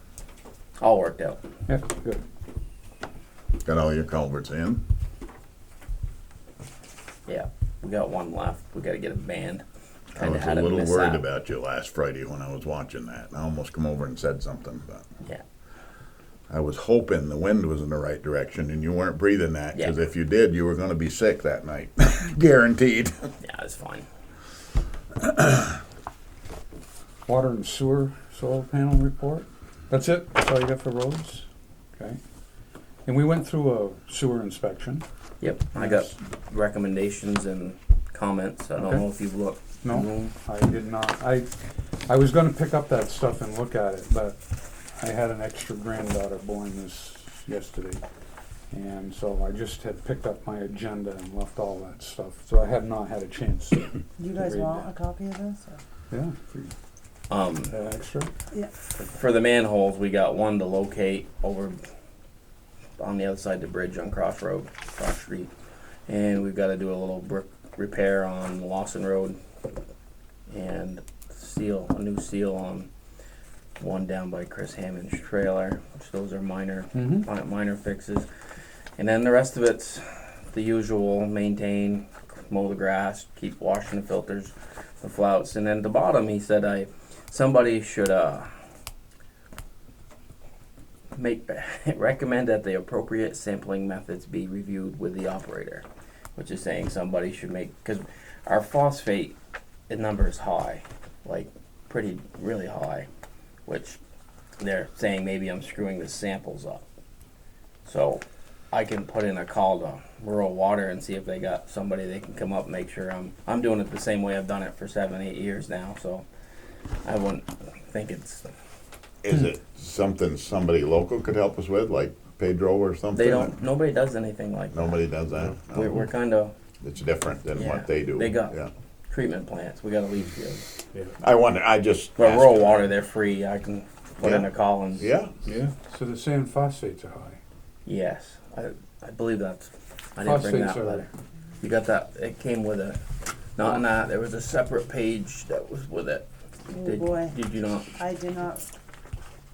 Speaker 4: all worked out.
Speaker 1: Yeah, good.
Speaker 3: Got all your culverts in?
Speaker 4: Yeah, we got one left. We got to get it banned.
Speaker 3: I
Speaker 4: Kind of
Speaker 3: was
Speaker 4: had
Speaker 3: a
Speaker 4: to
Speaker 3: little
Speaker 4: miss
Speaker 3: worried
Speaker 4: out.
Speaker 3: about you last Friday when I was watching that. I almost come over and said something, but
Speaker 4: Yeah.
Speaker 3: I was hoping the wind was in the right direction and you weren't breathing that, because
Speaker 4: Yeah.
Speaker 3: if you did, you were going to be sick that night. Guaranteed.
Speaker 4: Yeah, it's fine.
Speaker 1: Water and sewer solar panel report? That's it? That's all you got for roads? Okay. And we went through a sewer inspection.
Speaker 4: Yep, I got recommendations and comments. I don't
Speaker 1: Okay.
Speaker 4: know if you've looked.
Speaker 1: No, I did not. I was gonna pick up that stuff and look at it, but I had an extra granddaughter born this yesterday. And so I just had picked up my agenda and left all that stuff. So I have not had a chance to
Speaker 6: You guys
Speaker 1: read
Speaker 6: want
Speaker 1: that.
Speaker 6: a copy of this? Or?
Speaker 1: Yeah, that extra.
Speaker 6: Yeah.
Speaker 4: For the manholes, we got one to locate over on the other side of the bridge on Cross Street. And we've got to do a little brick repair on Lawson Road and a new seal on one down by Chris Hammond's trailer, which those are minor fixes. And then the rest of it's the usual: maintain, mow the grass, keep washing the filters, the flouts. And then at the bottom, he said somebody should recommend that the appropriate sampling methods be reviewed with the operator, which is saying somebody should because our phosphate number is high, like really high, which they're saying maybe I'm screwing the samples up. So I can put in a call to rural water and see if they got somebody they can come up and make sure I'm doing it the same way I've done it for 7-8 years now. So I wouldn't think it's.
Speaker 3: Is it something somebody local could help us with, like Pedro or something?
Speaker 4: Nobody does anything like that.
Speaker 3: Nobody does that? No.
Speaker 4: We're kind of
Speaker 3: It's different than
Speaker 4: Yeah.
Speaker 3: what they do.
Speaker 4: They got
Speaker 3: Yeah.
Speaker 4: treatment plants. We got a leach field.
Speaker 3: I wonder, I just.
Speaker 4: But
Speaker 3: asked
Speaker 4: rural
Speaker 3: you.
Speaker 4: water, they're free. I can put in
Speaker 3: Yeah.
Speaker 4: a call and.
Speaker 3: Yeah,
Speaker 1: Yeah. So they're saying phosphates are high.
Speaker 4: Yes, I believe that's. I didn't bring
Speaker 1: Phosphates
Speaker 4: that
Speaker 1: are-
Speaker 4: letter. You got that? It came with a. Not in that. There was a separate page that was with it.
Speaker 6: Oh boy,
Speaker 4: Did you not?
Speaker 6: I did not.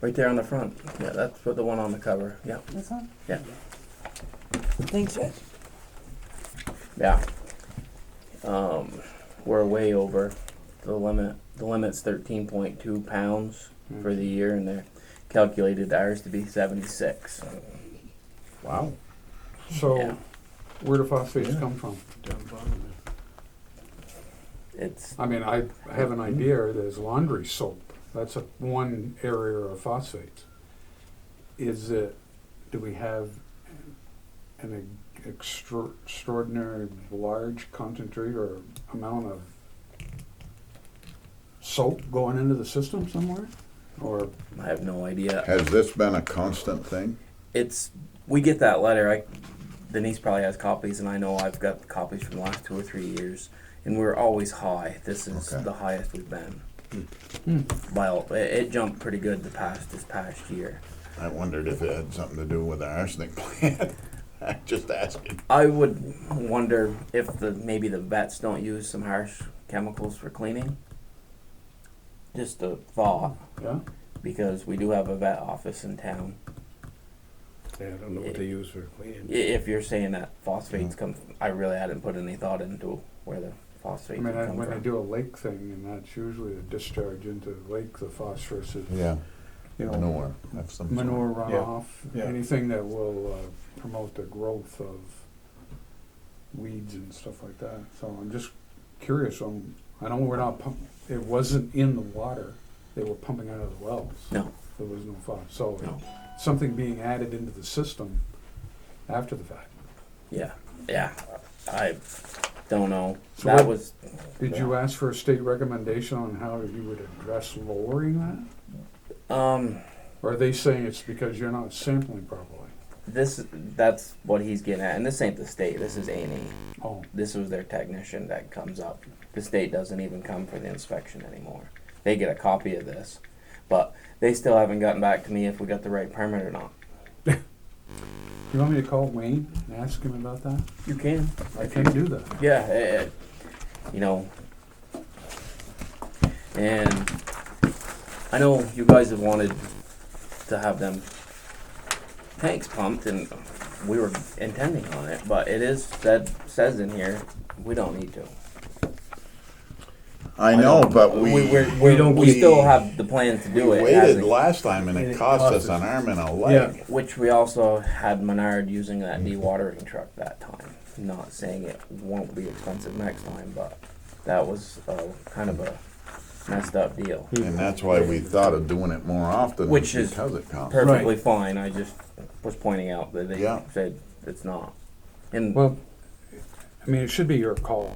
Speaker 4: Right there on the front. Yeah, that's what the one on the cover. Yeah,
Speaker 6: This one?
Speaker 4: yeah,
Speaker 6: Thanks, Ed.
Speaker 4: yeah. We're way over the limit. The limit's 13.2 pounds for the year, and calculated ours to be 76.
Speaker 3: Wow.
Speaker 1: So,
Speaker 4: Yeah.
Speaker 1: where do phosphates come from?
Speaker 4: It's
Speaker 1: I mean, I have an idea, there's laundry soap, that's one area of phosphates. Is it, do we have an extraordinary large concentrate or amount of soap going into the system somewhere? Or,
Speaker 4: I have no idea.
Speaker 3: Has this been a constant thing?
Speaker 4: We get that letter. Denise probably has copies, and I know I've got copies from the last 2 or 3 years, and we're always high. This is
Speaker 3: Okay.
Speaker 4: the highest we've been.
Speaker 1: Hmm.
Speaker 4: Well, it jumped pretty good this past year.
Speaker 3: I wondered if it had something to do with the arsenic plant. Just asking.
Speaker 4: I would wonder if maybe the vets don't use some harsh chemicals for cleaning. Just a thought,
Speaker 1: yeah?
Speaker 4: because we do have a vet office in town.
Speaker 2: Yeah, I don't know what they use for cleaning.
Speaker 4: If you're saying that phosphates come, I really hadn't put any thought into where the
Speaker 1: I
Speaker 4: phosphates
Speaker 1: mean,
Speaker 4: come
Speaker 1: when I
Speaker 4: from.
Speaker 1: do a lake thing, and that's usually a discharge into the lake, the phosphorus is,
Speaker 3: Yeah,
Speaker 1: you know,
Speaker 3: manure. Have some sort.
Speaker 1: manure runoff,
Speaker 2: Yeah.
Speaker 1: anything that will promote the growth of weeds and stuff like that. So I'm just curious, I know we're not it wasn't in the water, they were pumping out of the wells.
Speaker 4: No.
Speaker 1: There was no phos, so
Speaker 4: No.
Speaker 1: something being added into the system after the fact.
Speaker 4: Yeah, I don't know.
Speaker 1: So
Speaker 4: That
Speaker 1: what-
Speaker 4: was,
Speaker 1: Did you ask for a state recommendation on how you would address lowering that? Or are they saying it's because you're not sampling properly?
Speaker 4: that's what he's getting at, and this ain't the state, this is A&E.
Speaker 1: Oh,
Speaker 4: This was their technician that comes up. The state doesn't even come for the inspection anymore. They get a copy of this, but they still haven't gotten back to me if we got the right permit or not.
Speaker 1: you want me to call Wayne and ask him about that?
Speaker 4: You can.
Speaker 1: I can do that.
Speaker 4: Yeah, you know, and I know you guys have wanted to have them tanks pumped, and we were intending on it, but it says in here we don't need to.
Speaker 3: I know, but
Speaker 4: We still have the plan to do
Speaker 3: we
Speaker 4: it.
Speaker 3: waited last time and it cost us an arm and a leg.
Speaker 4: Which we also had Menard using that dewatering truck that time. Not saying it won't be expensive next time, but that was kind of a messed up deal.
Speaker 3: And that's why we thought of doing it more often.
Speaker 4: Which is
Speaker 3: because it costs.
Speaker 4: Perfectly fine. I just was pointing out that they
Speaker 3: Yeah.
Speaker 4: said it's not. And
Speaker 1: Well, I mean, it should be your call.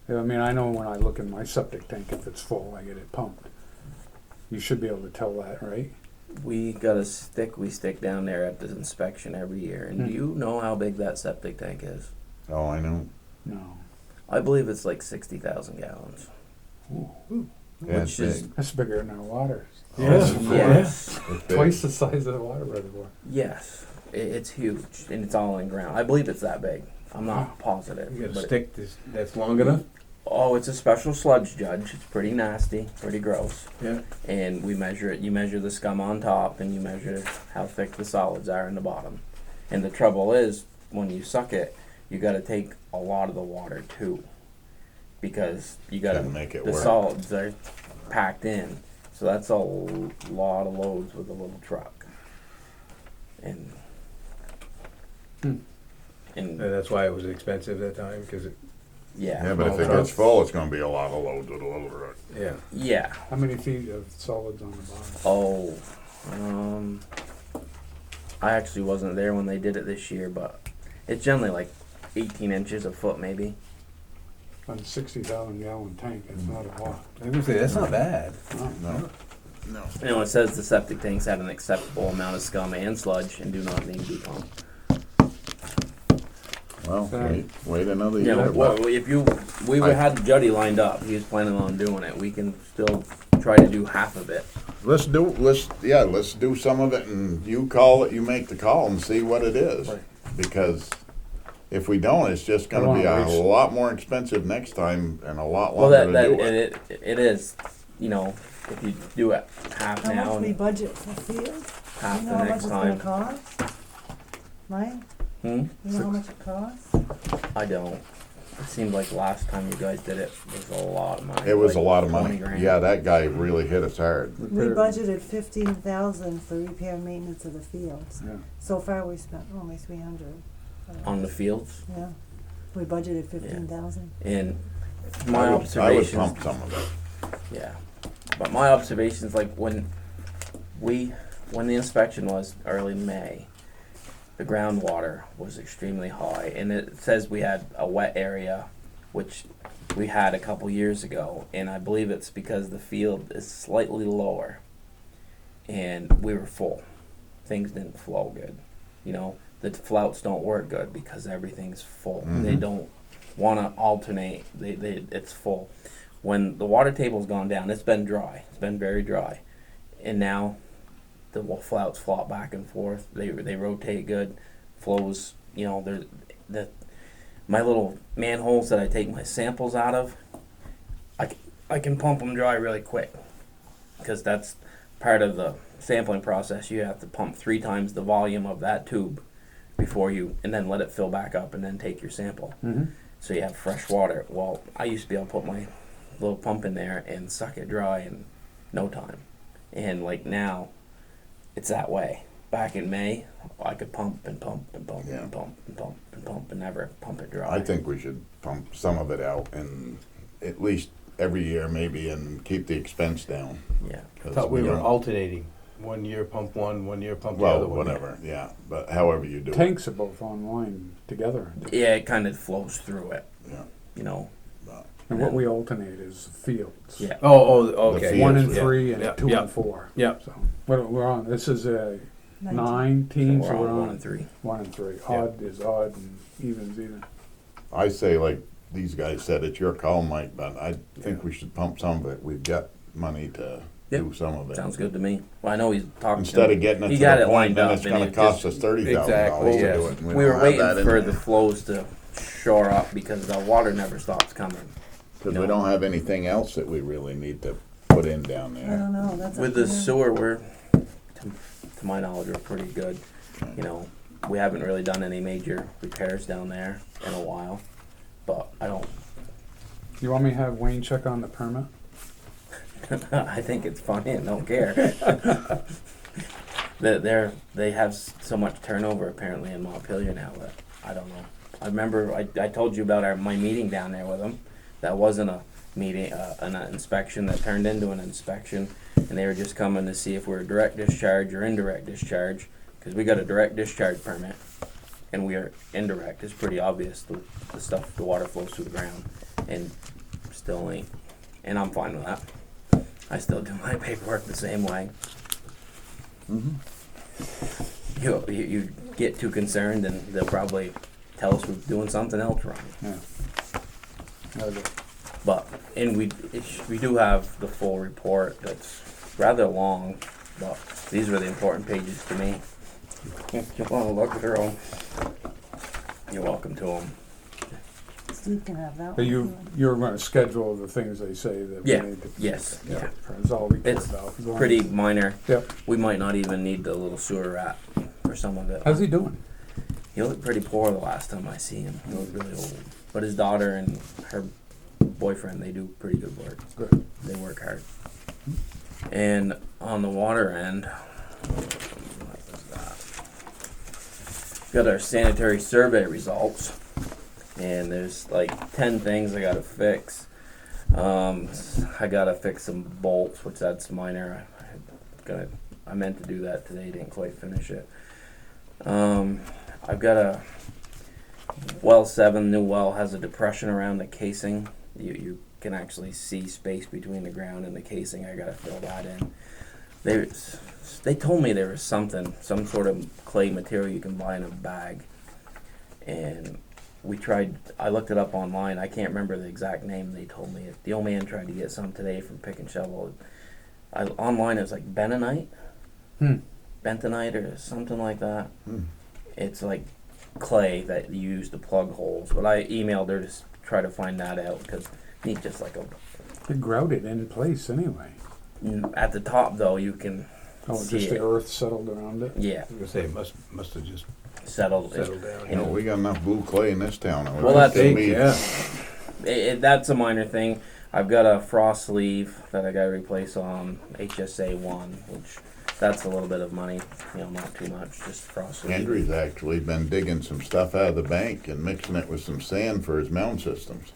Speaker 1: I mean, I know when I look in my septic tank, if it's full, I get it pumped. You should be able to tell that, right?
Speaker 4: we got a stick we stick down there at the inspection every year. And do
Speaker 1: Hmm.
Speaker 4: you know how big that septic tank is?
Speaker 3: Oh, I know.
Speaker 1: No.
Speaker 4: I believe it's like 60,000 gallons.
Speaker 3: Yeah,
Speaker 4: Which
Speaker 3: it's
Speaker 4: is-
Speaker 3: big.
Speaker 1: That's bigger than our water.
Speaker 3: Yes.
Speaker 4: Yes.
Speaker 3: It's big.
Speaker 1: Twice the size of the water reservoir.
Speaker 4: Yes. It's huge, and it's all in ground. I believe it's that big. I'm not positive.
Speaker 2: You got a
Speaker 4: but-
Speaker 2: stick that's long enough?
Speaker 4: Oh, it's a special sludge judge. It's pretty nasty, pretty gross.
Speaker 2: Yeah.
Speaker 4: And we measure it. You measure the scum on top, and you measure how thick the solids are in the bottom. And the trouble is, when you suck it, you got to take a lot of the water too, because you got to
Speaker 3: Gotta make it
Speaker 4: the
Speaker 3: work.
Speaker 4: solids are packed in. So that's a lot of loads with a little truck. And
Speaker 1: Hmm.
Speaker 4: and
Speaker 2: And that's why it was expensive that time, because it,
Speaker 4: yeah,
Speaker 3: Yeah, but if it gets full, it's gonna be a lot of loads with a little truck.
Speaker 2: yeah.
Speaker 4: yeah.
Speaker 1: How many feet of solids on the bottom?
Speaker 4: Oh, I actually wasn't there when they did it this year, but it's generally like 18 inches, a foot maybe.
Speaker 1: On a 60,000 gallon tank, it's not a lot.
Speaker 2: I was gonna say, that's not bad.
Speaker 3: No.
Speaker 4: You know, it says the septic tanks have an acceptable amount of scum and sludge and do not need to be pumped.
Speaker 3: Well,
Speaker 1: Okay.
Speaker 3: wait another
Speaker 4: Yeah,
Speaker 3: year.
Speaker 4: well,
Speaker 3: but
Speaker 4: if you, we
Speaker 3: I-
Speaker 4: had Juddy lined up. He was planning on doing it. We can still try to do half of it.
Speaker 3: let's do some of it and you call it, you make the call and see what it is.
Speaker 1: Right.
Speaker 3: Because if we don't, it's just
Speaker 1: I don't
Speaker 3: gonna be
Speaker 1: wanna
Speaker 3: a
Speaker 1: waste-
Speaker 3: lot more expensive next time and a lot
Speaker 4: Well,
Speaker 3: longer
Speaker 4: that
Speaker 3: to do it.
Speaker 4: it is. You know, if you do it half
Speaker 6: How
Speaker 4: now
Speaker 6: much we
Speaker 4: and
Speaker 6: budget for field?
Speaker 4: half
Speaker 6: You
Speaker 4: the
Speaker 6: know how much
Speaker 4: next
Speaker 6: it's gonna
Speaker 4: time.
Speaker 6: cost? Mike,
Speaker 4: Hmm?
Speaker 6: you know how much it costs?
Speaker 4: I don't. it seemed like last time you guys did it was a lot of money.
Speaker 3: It was a
Speaker 4: like
Speaker 3: lot of
Speaker 4: 20
Speaker 3: money.
Speaker 4: grand.
Speaker 3: Yeah, that guy really hit us hard.
Speaker 6: We budgeted 15,000 for repair and maintenance of the fields.
Speaker 1: Yeah.
Speaker 6: So far, we spent only 300.
Speaker 4: On the fields.
Speaker 6: Yeah, we budgeted 15,000.
Speaker 4: And my
Speaker 3: I would
Speaker 4: observations.
Speaker 3: pump some of it.
Speaker 4: Yeah, but my observations, like when the inspection was early May, the groundwater was extremely high, and it says we had a wet area, which we had a couple years ago, and I believe it's because the field is slightly lower, and we were full. Things didn't flow good, you know. The flouts don't work good because everything's full. They don't want to alternate. It's full. When the water table's gone down, it's been dry. It's been very dry, and now the flouts flop back and forth. They rotate good, flows. You know, my little manholes that I take my samples out of, I can pump them dry really quick, because that's part of the sampling process. You have to pump 3 times the volume of that tube before you, and then let it fill back up, and then take your sample.
Speaker 1: Mm-hmm.
Speaker 4: So you have fresh water. Well, I used to be able to put my little pump in there and suck it dry in no time. And like now, it's that way. Back in May, I could pump and pump and pump
Speaker 3: Yeah.
Speaker 4: and pump and pump and pump and never pump it dry.
Speaker 3: I think we should pump some of it out, and at least every year maybe, and keep the expense down.
Speaker 4: Yeah.
Speaker 3: 'Cause
Speaker 2: I thought we were
Speaker 3: don't-
Speaker 2: alternating. 1 year pump one, 1 year pump the other
Speaker 3: Well,
Speaker 2: one.
Speaker 3: whatever, yeah, but however you do it.
Speaker 1: Tanks are both online together.
Speaker 4: Yeah, it kind of flows through it.
Speaker 3: Yeah.
Speaker 4: You know.
Speaker 3: But
Speaker 1: And what we alternate is fields.
Speaker 4: Yeah.
Speaker 2: Oh, okay.
Speaker 3: fields,
Speaker 1: 1 and
Speaker 3: yeah.
Speaker 1: 3 and
Speaker 2: Yeah,
Speaker 1: 2
Speaker 2: yeah.
Speaker 1: and 4.
Speaker 2: Yeah.
Speaker 1: So we're on. This is a
Speaker 6: 19.
Speaker 1: 19, so
Speaker 4: We're
Speaker 1: we're
Speaker 4: on 1
Speaker 1: on
Speaker 4: and 3.
Speaker 1: 1 and 3.
Speaker 2: Yeah.
Speaker 1: Odd is odd and even's even.
Speaker 3: I say, like these guys said, it's your call, Mike, but I think
Speaker 1: Yeah.
Speaker 3: we should pump some of it. We've got money to
Speaker 4: Yep.
Speaker 3: do some of it.
Speaker 4: Sounds good to me. Well, I know he's talking.
Speaker 3: Instead
Speaker 4: to
Speaker 3: of getting it
Speaker 4: he
Speaker 3: to
Speaker 4: got
Speaker 3: the
Speaker 4: it
Speaker 3: point,
Speaker 4: lined
Speaker 3: then
Speaker 4: up,
Speaker 3: it's
Speaker 4: and
Speaker 3: gonna
Speaker 4: it
Speaker 3: cost
Speaker 4: just-
Speaker 3: us $30,000
Speaker 2: Exactly,
Speaker 3: to
Speaker 2: yes.
Speaker 3: do it. and
Speaker 4: we
Speaker 3: don't
Speaker 4: were
Speaker 3: have
Speaker 4: waiting
Speaker 3: that in
Speaker 4: for
Speaker 3: there.
Speaker 4: the flows to shore up because the water never stops coming.
Speaker 3: Cause we don't have anything else that we really need to put in down
Speaker 6: I
Speaker 3: there.
Speaker 6: don't know, that's
Speaker 4: With
Speaker 6: up
Speaker 4: the
Speaker 6: to them.
Speaker 4: sewer, we're, to my knowledge, we're pretty good. You know, we haven't really done any major repairs down there in a while, but I don't.
Speaker 1: You want me to have Wayne check on the permit?
Speaker 4: I think it's funny and don't care. They have so much turnover apparently in Montpelier now that I don't know. I remember I told you about my meeting down there with them. That wasn't a meeting, an inspection that turned into an inspection, and they were just coming to see if we were direct discharge or indirect discharge, because we got a direct discharge permit, and we are indirect. It's pretty obvious the stuff, the water flows through the ground, and still ain't. And I'm fine with that. I still do my paperwork the same way. You get too concerned, and they'll probably tell us we're doing something else wrong.
Speaker 1: Yeah. Okay.
Speaker 4: But and we do have the full report. That's rather long, but these were the important pages to me. If you want to look through them, you're welcome to them.
Speaker 6: Steve can have that
Speaker 1: But
Speaker 6: one.
Speaker 1: you're going to schedule the things they say that
Speaker 4: Yeah.
Speaker 1: we need to.
Speaker 4: Yes. Yeah.
Speaker 1: It's all report
Speaker 4: It's
Speaker 1: about. As long
Speaker 4: pretty
Speaker 1: as-
Speaker 4: minor.
Speaker 1: Yep.
Speaker 4: We might not even need the little sewer rat for some of it.
Speaker 1: How's he doing?
Speaker 4: He looked pretty poor the last time I see him. He looked really old. But his daughter and her boyfriend, they do pretty good work.
Speaker 1: Good.
Speaker 4: They work hard. And on the water end, what was that? Got our sanitary survey results. And there's like 10 things I gotta fix. I gotta fix some bolts, which that's minor. I meant to do that today, didn't quite finish it. I've got a well 7 new well has a depression around the casing. You can actually see space between the ground and the casing. I gotta fill that in. They told me there was some sort of clay material you can buy in a bag, and we tried. I looked it up online. I can't remember the exact name. They told me the old man tried to get some today from Pick and Shovel. Online it was like bentonite, bentonite or something like that. It's like clay that you use to plug holes. But I emailed her to try to find that out because you need just like a.
Speaker 1: They grouted in place anyway.
Speaker 4: At the top though, you can.
Speaker 1: Oh,
Speaker 4: see
Speaker 1: just
Speaker 4: it.
Speaker 1: the earth settled around it.
Speaker 4: Yeah.
Speaker 2: I was gonna say, it must have just
Speaker 4: settled.
Speaker 2: Settle down.
Speaker 3: You know, we got enough blue clay in this town. and we
Speaker 4: Well,
Speaker 3: don't
Speaker 4: that's-
Speaker 3: need-
Speaker 4: That's a minor thing. I've got a frost sleeve that I got to replace on HSA 1, which that's a little bit of money. You know, not too much, just frost sleeve.
Speaker 3: Hendry's actually been digging some stuff out of the bank and mixing it with some sand for his mound systems.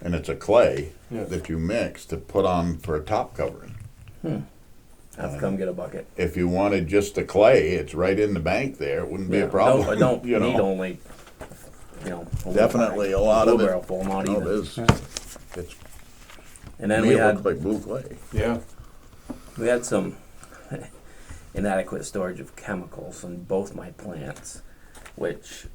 Speaker 3: And it's a clay
Speaker 2: Yeah.
Speaker 3: that you mix to put on for a top covering.
Speaker 4: Have to come get a bucket.
Speaker 3: If you wanted just the clay, it's right in the bank there. It wouldn't be a problem.
Speaker 4: I don't
Speaker 3: you
Speaker 4: need
Speaker 3: know.
Speaker 4: only, you know,
Speaker 3: Definitely a lot of it.
Speaker 4: wheelbarrow full, not
Speaker 3: No,
Speaker 4: even.
Speaker 3: it is.
Speaker 1: Yeah.
Speaker 3: It's,
Speaker 4: And then
Speaker 3: me,
Speaker 4: we
Speaker 3: it
Speaker 4: had
Speaker 3: looks like blue clay.
Speaker 2: Yeah.
Speaker 4: we had some inadequate storage of chemicals in both my plants, which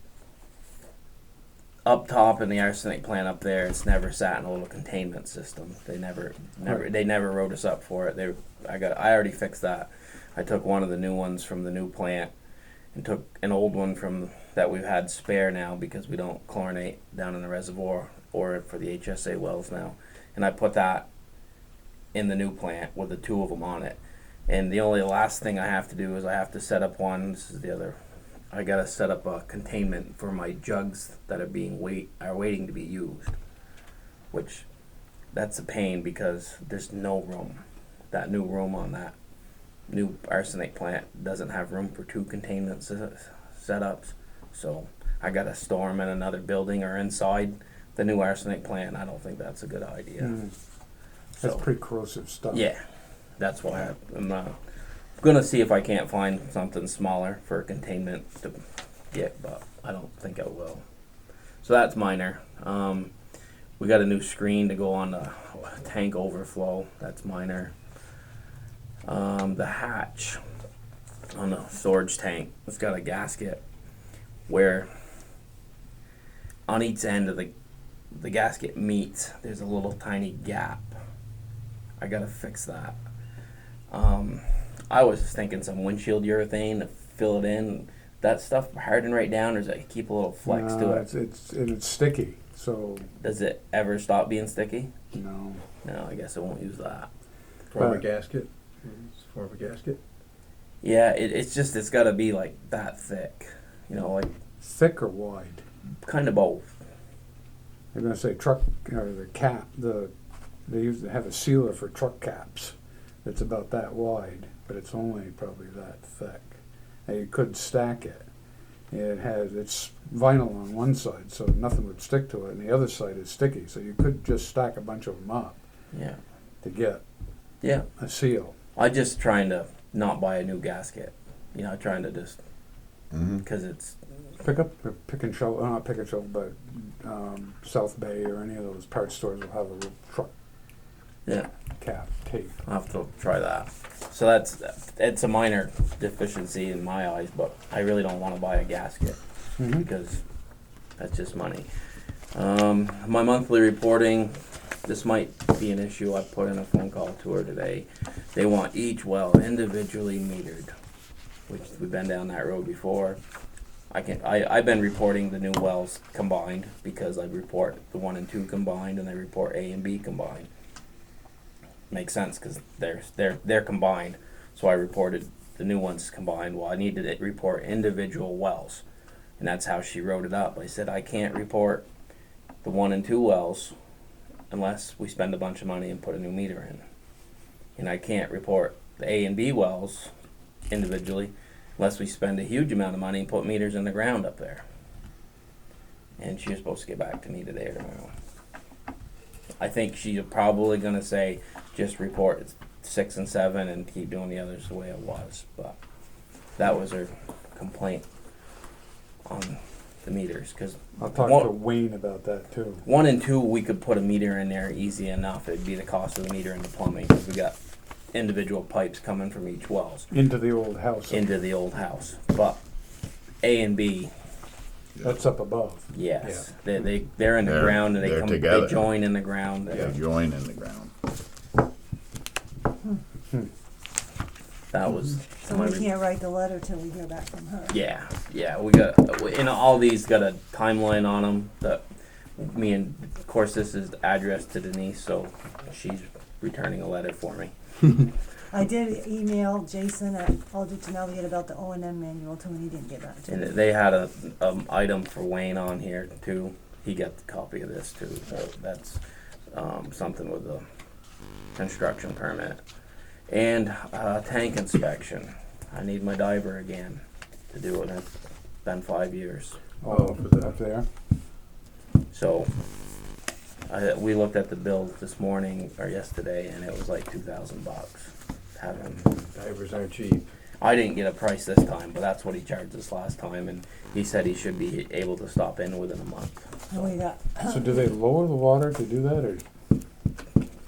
Speaker 4: up top in the arsenic plant up there, it's never sat in a little containment system. They never wrote us up for it. I already fixed that. I took one of the new ones from the new plant and took an old one from that we've had spare now because we don't chlorinate down in the reservoir or for the HSA wells now. And I put that in the new plant with the two of them on it. And the only last thing I have to do is I have to set up one. This is the other. I gotta set up a containment for my jugs that are waiting to be used. Which, that's a pain because there's no room. That new room on that new arsenic plant doesn't have room for two containment setups. So I gotta store them in another building or inside the new arsenic plant. I don't think that's a good idea.
Speaker 1: That's
Speaker 4: So,
Speaker 1: pretty corrosive stuff.
Speaker 4: yeah, that's why I'm gonna see if I can't find something smaller for containment to get, but I don't think I will. So that's minor. We got a new screen to go on the tank overflow. That's minor. The hatch on the storage tank, it's got a gasket where on each end of the gasket meets, there's a little tiny gap. I gotta fix that. I was thinking some windshield urethane to fill it in. That stuff harden right down, or does it keep a little flex to it?
Speaker 1: It's sticky, so
Speaker 4: Does it ever stop being sticky?
Speaker 1: no.
Speaker 4: No, I guess I won't use that.
Speaker 2: Form a
Speaker 1: Right.
Speaker 2: gasket. Form a gasket.
Speaker 4: Yeah, it's gotta be like that thick. You know, like
Speaker 1: Thick or wide?
Speaker 4: kind of both.
Speaker 1: They're gonna say truck, or the cap, they used to have a sealer for truck caps. It's about that wide, but it's only probably that thick. And you could stack it. It's vinyl on one side, so nothing would stick to it, and the other side is sticky, so you could just stack a bunch of them up
Speaker 4: Yeah.
Speaker 1: to get
Speaker 4: Yeah.
Speaker 1: a seal.
Speaker 4: I'm just trying to not buy a new gasket. You know, trying to just,
Speaker 3: Mhm.
Speaker 4: because it's,
Speaker 1: Pick and shovel, not Pick and shovel, but South Bay or any of those parts stores will have a little truck
Speaker 4: yeah,
Speaker 1: cap tape.
Speaker 4: I'll have to try that. So it's a minor deficiency in my eyes, but I really don't want to buy a gasket because that's just money. My monthly reporting, this might be an issue. I put in a phone call to her today. They want each well individually metered, which we've been down that road before. I've been reporting the new wells combined because I report the 1 and 2 combined, and I report A and B combined. Makes sense because they're combined. So I reported the new ones combined. Well, I needed to report individual wells, and that's how she wrote it up. I said I can't report the 1 and 2 wells unless we spend a bunch of money and put a new meter in, and I can't report the A and B wells individually unless we spend a huge amount of money and put meters in the ground up there. And she was supposed to get back to me today or tomorrow. I think she's probably going to say just report 6 and 7 and keep doing the others the way it was. But that was her complaint on the meters. Because
Speaker 1: I'll talk to Wayne about that too.
Speaker 4: 1 and 2, we could put a meter in there easy enough. It'd be the cost of the meter and the plumbing because we got individual pipes coming from each wells
Speaker 1: Into the old house.
Speaker 4: into the old house. But A and B,
Speaker 1: That's up above.
Speaker 4: yes, they're in the
Speaker 3: They're-
Speaker 4: ground and
Speaker 3: they're
Speaker 4: they
Speaker 3: together.
Speaker 4: join in the ground.
Speaker 3: They join in the ground.
Speaker 4: That was
Speaker 6: So
Speaker 4: my
Speaker 6: we
Speaker 4: re-
Speaker 6: can't write the letter till we hear back from her.
Speaker 4: Yeah, we got, and all these got a timeline on them that me and, of course, this is addressed to Denise, so she's returning a letter for me.
Speaker 6: I did email Jason at Aldrich to Navigate about the O&M manual too, and he didn't get back to
Speaker 4: And
Speaker 6: me.
Speaker 4: they had a item for Wayne on here too. He got the copy of this too. So that's something with the construction permit and tank inspection. I need my diver again to do it. It's been 5 years.
Speaker 1: Oh,
Speaker 2: for the-
Speaker 1: up there?
Speaker 4: So we looked at the bill this morning or yesterday, and it was like $2,000. Having
Speaker 2: Divers aren't cheap.
Speaker 4: I didn't get a price this time, but that's what he charged us last time, and he said he should be able to stop in within a month.
Speaker 6: And we got,
Speaker 1: So do they lower the water to do that, or?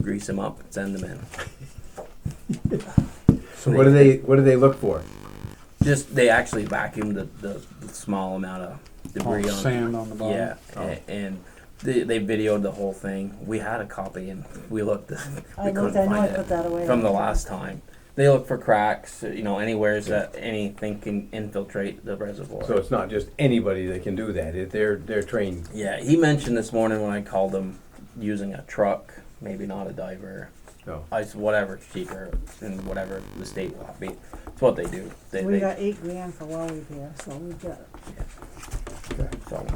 Speaker 4: Grease him up and send him in.
Speaker 2: So what do they look for?
Speaker 4: Just they actually vacuumed the small amount of debris
Speaker 1: Oh,
Speaker 4: on
Speaker 1: sand on the bottom?
Speaker 4: Yeah,
Speaker 2: Oh.
Speaker 4: and they videoed the whole thing. We had a copy, and we looked.
Speaker 6: I
Speaker 4: we
Speaker 6: looked,
Speaker 4: couldn't
Speaker 6: I know I
Speaker 4: find
Speaker 6: put that away.
Speaker 4: it from the last time. They look for cracks, anywhere that anything can infiltrate the reservoir.
Speaker 2: So it's not just anybody that can do that. They're trained.
Speaker 4: Yeah, he mentioned this morning when I called him using a truck, maybe not a diver.
Speaker 2: Oh.
Speaker 4: I said whatever's cheaper and whatever the state will be. It's what they do.
Speaker 6: We got $8,000 for well repair, so we've got,
Speaker 4: So,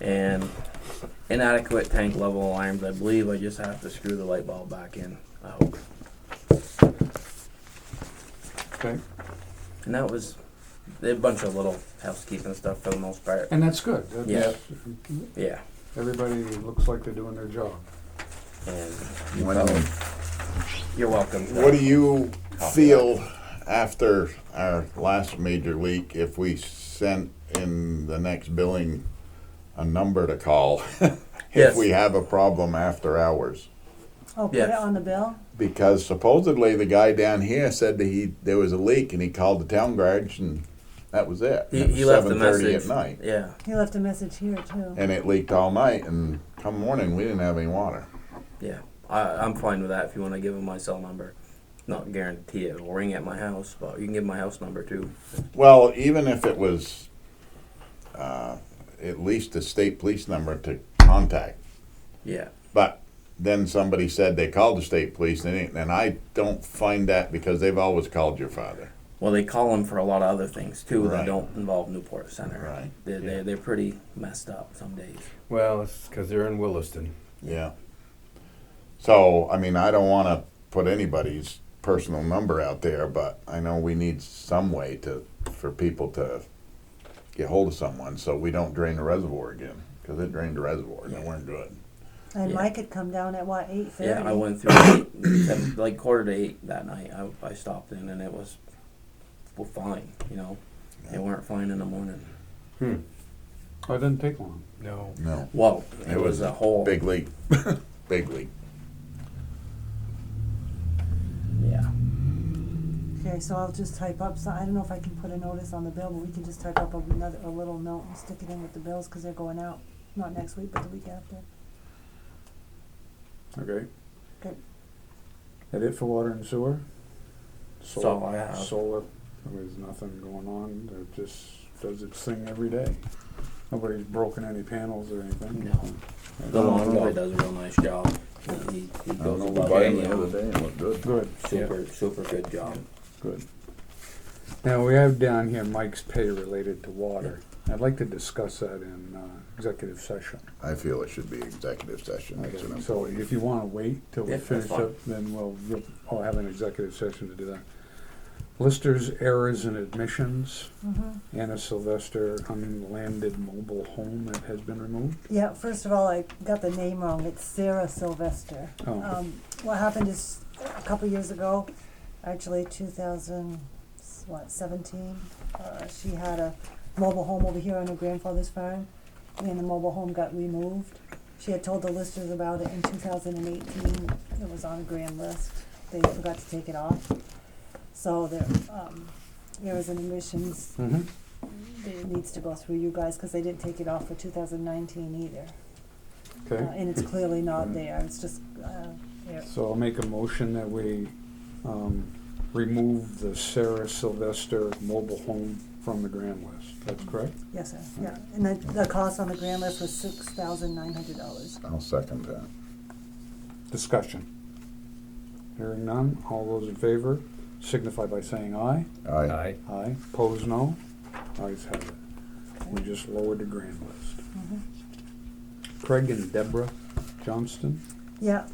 Speaker 4: and inadequate tank level alarms. I believe I just have to screw the light bulb back in. I hope.
Speaker 1: Okay,
Speaker 4: And that was a bunch of little housekeeping stuff for the most part.
Speaker 1: and that's good.
Speaker 4: Yeah. Yeah.
Speaker 1: Everybody looks like they're doing their job.
Speaker 4: And
Speaker 3: When-
Speaker 4: you're welcome.
Speaker 3: What do you feel after our last major leak if we sent in the next billing a number to call if
Speaker 4: Yes.
Speaker 3: we have a problem after hours?
Speaker 6: put
Speaker 4: Yes.
Speaker 6: it on the bill?
Speaker 3: Because supposedly the guy down here said that there was a leak and he called the town garage and that was it.
Speaker 4: He,
Speaker 3: It was
Speaker 4: he left a
Speaker 3: 7:30
Speaker 4: message.
Speaker 3: at night.
Speaker 4: Yeah.
Speaker 6: He left a message here too.
Speaker 3: And it leaked all night and come morning we didn't have any water.
Speaker 4: Yeah. I'm fine with that if you want to give him my cell number. Not guarantee it will ring at my house, but you can give my house number too.
Speaker 3: Well, even if it was at least a state police number to contact.
Speaker 4: Yeah.
Speaker 3: But then somebody said they called the state police, and I don't find that because they've always called your father.
Speaker 4: Well, they call him for a lot of other things too that
Speaker 3: Right.
Speaker 4: don't involve Newport Center.
Speaker 3: Right.
Speaker 4: They're pretty messed up some days.
Speaker 2: Well, it's because they're in Williston.
Speaker 3: Yeah. So, I mean, I don't want to put anybody's personal number out there, but I know we need some way for people to get hold of someone so we don't drain the reservoir again, because it drained the reservoir and it weren't good.
Speaker 6: And
Speaker 4: Yeah.
Speaker 6: Mike had come down at what, 8:30?
Speaker 4: Yeah, I went through 7, like 7:45 that night. I stopped in and it was fine. They weren't fine in the morning.
Speaker 1: Oh, it didn't take long.
Speaker 2: No.
Speaker 3: No.
Speaker 4: Well, it was a whole
Speaker 3: Big leak. Big leak.
Speaker 4: Yeah.
Speaker 6: Okay, so I'll just type up, I don't know if I can put a notice on the bill, but we can just type up a little note and stick it in with the bills, because they're going out, not next week, but the week after.
Speaker 1: Okay.
Speaker 6: Good.
Speaker 1: That it for water and sewer?
Speaker 4: That's all I have.
Speaker 1: Solar, there's nothing going on, it just does its thing every day. Nobody's broken any panels or anything.
Speaker 4: No. The lawn guy does a real nice job. He goes above and beyond.
Speaker 3: day and it looked good.
Speaker 1: Good,
Speaker 4: Super good job.
Speaker 1: good. Now, we have down here Mike's pay related to water. I'd like to discuss that in executive session.
Speaker 3: I feel it should be executive session. It's an
Speaker 1: So
Speaker 3: employee.
Speaker 1: if you want to wait till we
Speaker 4: Yeah, that's
Speaker 1: finish
Speaker 4: fine.
Speaker 1: up, then I'll have an executive session to do that. Listers, errors, and admissions. Anna Sylvester, unlanded mobile home that has been removed.
Speaker 6: Yeah, first of all, I got the name wrong, it's Sarah Sylvester.
Speaker 1: Oh.
Speaker 6: What happened is, a couple years ago, actually 2017, she had a mobile home over here on her grandfather's farm, and the mobile home got removed. She had told the listers about it in 2018, it was on a grand list, they forgot to take it off. So there was an admissions, it needs to go through you guys, because they didn't take it off for 2019 either.
Speaker 1: Okay,
Speaker 6: And it's clearly not there, it's just, yeah.
Speaker 1: so I'll make a motion that we remove the Sarah Sylvester mobile home from the grand list. That's correct?
Speaker 6: Yes, sir, yeah, and the cost on the grand list was $6,900.
Speaker 3: I'll second that.
Speaker 1: Discussion. Hearing none, all those in favor signify by saying aye.
Speaker 3: Aye.
Speaker 1: Aye. Pose no. Ayes have it. We just lowered the grand list. Craig and Deborah Johnston.
Speaker 6: Yeah,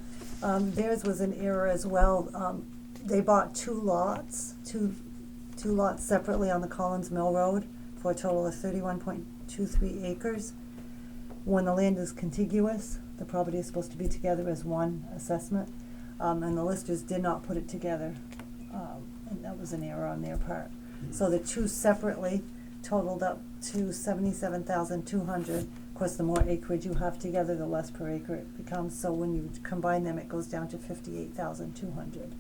Speaker 6: theirs was an error as well. They bought two lots separately on the Collins Mill Road for a total of 31.23 acres. When the land is contiguous, the property is supposed to be together as one assessment, and the listers did not put it together, and that was an error on their part. So the two separately totaled up to 77,200. Of course, the more acreage you have together, the less per acre it becomes. So when you combine them, it goes down to 58,200.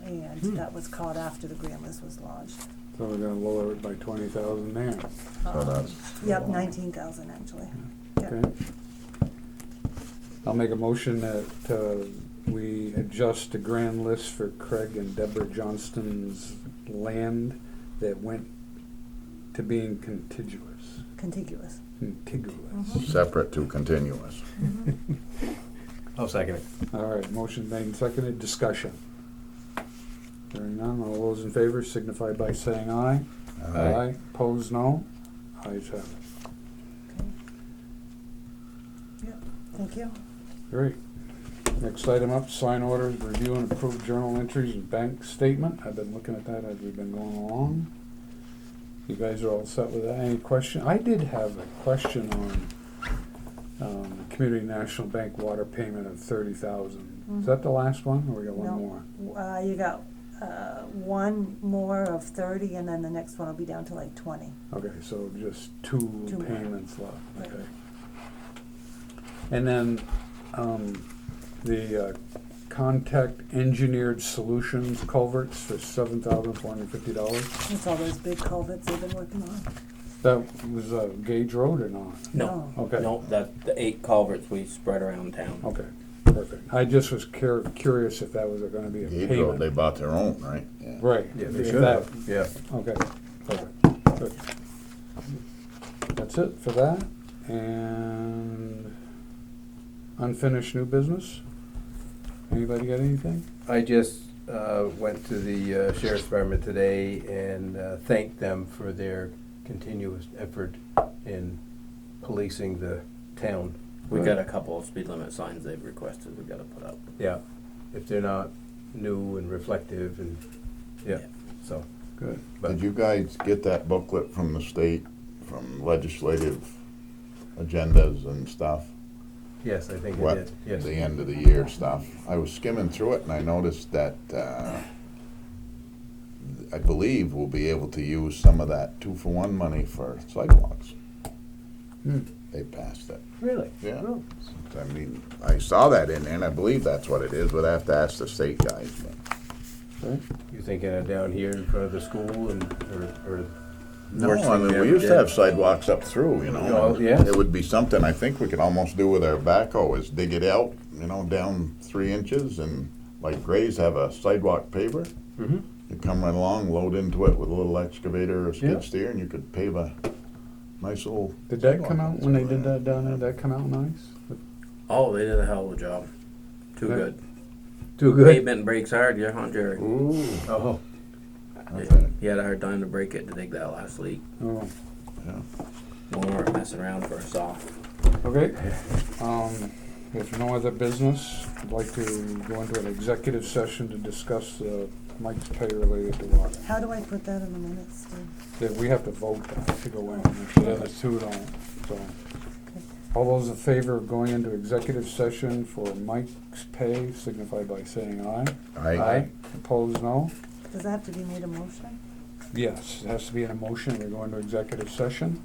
Speaker 6: And that was caught after the grand list was lodged.
Speaker 1: So we're gonna lower it by 20,000 there.
Speaker 3: So that's,
Speaker 6: Yep, 19,000 actually. Yep.
Speaker 1: Okay. I'll make a motion that we adjust the grand list for Craig and Deborah Johnston's land that went to being contiguous.
Speaker 6: Contiguous.
Speaker 1: Contiguous.
Speaker 3: separate to continuous.
Speaker 2: I'll second it.
Speaker 1: All right, motion made and seconded, discussion. Hearing none, all those in favor signify by saying aye.
Speaker 3: Aye.
Speaker 1: Pose no. Ayes have it.
Speaker 6: Okay. Yep, thank you.
Speaker 1: Great. Next item up, sign orders, review and approve journal entries and bank statement. I've been looking at that as we've been going along. You guys are all set with that? Any question? I did have a question on Community National Bank water payment of 30,000. Is that the last one, or we got one
Speaker 6: No.
Speaker 1: more?
Speaker 6: You got one more of 30, and then the next one will be down to like 20.
Speaker 1: Okay, so just two
Speaker 6: more.
Speaker 1: payments left,
Speaker 6: Right.
Speaker 1: okay. And then, the Contact Engineered Solutions culverts for $7,450.
Speaker 6: That's all those big culverts they've been working on.
Speaker 1: That was Gage Road or not?
Speaker 4: No,
Speaker 1: Okay.
Speaker 4: no, that, the 8 culverts we spread around town.
Speaker 1: Okay, perfect. I just was curious if that was gonna be a
Speaker 3: Gage Road, they
Speaker 1: payment.
Speaker 3: bought their own, right? Yeah.
Speaker 1: Right.
Speaker 2: Yeah, they
Speaker 1: if
Speaker 2: should
Speaker 1: that-
Speaker 2: have, yeah.
Speaker 1: Okay, perfect, good. That's it for that, and unfinished new business? Anybody got anything?
Speaker 2: I just went to the sheriff's department today and thanked them for their continuous effort in policing the town.
Speaker 4: We got a couple of speed limit signs they've requested we gotta put up.
Speaker 2: Yeah, if they're not new and reflective and, yeah, so.
Speaker 1: Good.
Speaker 3: Did you guys get that booklet from the state, from legislative agendas and stuff?
Speaker 2: Yes, I think it
Speaker 3: What,
Speaker 2: did, yes.
Speaker 3: the end of the year stuff? I was skimming through it and I noticed that, I believe we'll be able to use some of that 2-for-1 money for sidewalks. They passed it.
Speaker 2: Really?
Speaker 3: Yeah.
Speaker 2: Oh.
Speaker 3: I mean, I saw that in there and I believe that's what it is, but I have to ask the state guys. But
Speaker 1: Okay.
Speaker 2: You thinking of down here in front of the school and, or
Speaker 3: no,
Speaker 4: Worst
Speaker 3: I
Speaker 4: thing
Speaker 3: mean,
Speaker 4: we
Speaker 3: we
Speaker 4: ever
Speaker 3: used to
Speaker 4: did.
Speaker 3: have sidewalks up through, you know.
Speaker 2: Oh,
Speaker 3: and
Speaker 2: yeah.
Speaker 3: It would be something I think we could almost do with our backhoe is dig it out, you know, down 3 inches and like Gray's have a sidewalk paver.
Speaker 2: Mm-hmm.
Speaker 3: You come right along, load into it with a little excavator or
Speaker 2: Yeah.
Speaker 3: skid steer and you could pave a nice little.
Speaker 1: Did that come
Speaker 3: sidewalk
Speaker 1: out, when they
Speaker 3: through
Speaker 1: did that down there, did that come out nice?
Speaker 4: Oh, they did a hell of a job. Too
Speaker 1: Yeah.
Speaker 4: good.
Speaker 2: Too good?
Speaker 4: Pavement breaks hard, yeah, huh, Jerry?
Speaker 3: Ooh.
Speaker 2: Oh,
Speaker 3: Okay.
Speaker 4: He had a hard time to break it to dig that last leak.
Speaker 1: Oh,
Speaker 3: Yeah.
Speaker 4: When we weren't messing around for a saw.
Speaker 1: okay. If no other business, I'd like to go into an executive session to discuss Mike's pay related to water.
Speaker 6: How do I put that in the minutes, Steve?
Speaker 1: That we have to vote that to go in, if the other two don't, so. All those in favor of going into executive session for Mike's pay signify by saying aye. Opposed, no?
Speaker 6: Does that have to be made a motion?
Speaker 1: Yes, it has to be an emotion, we go into executive session.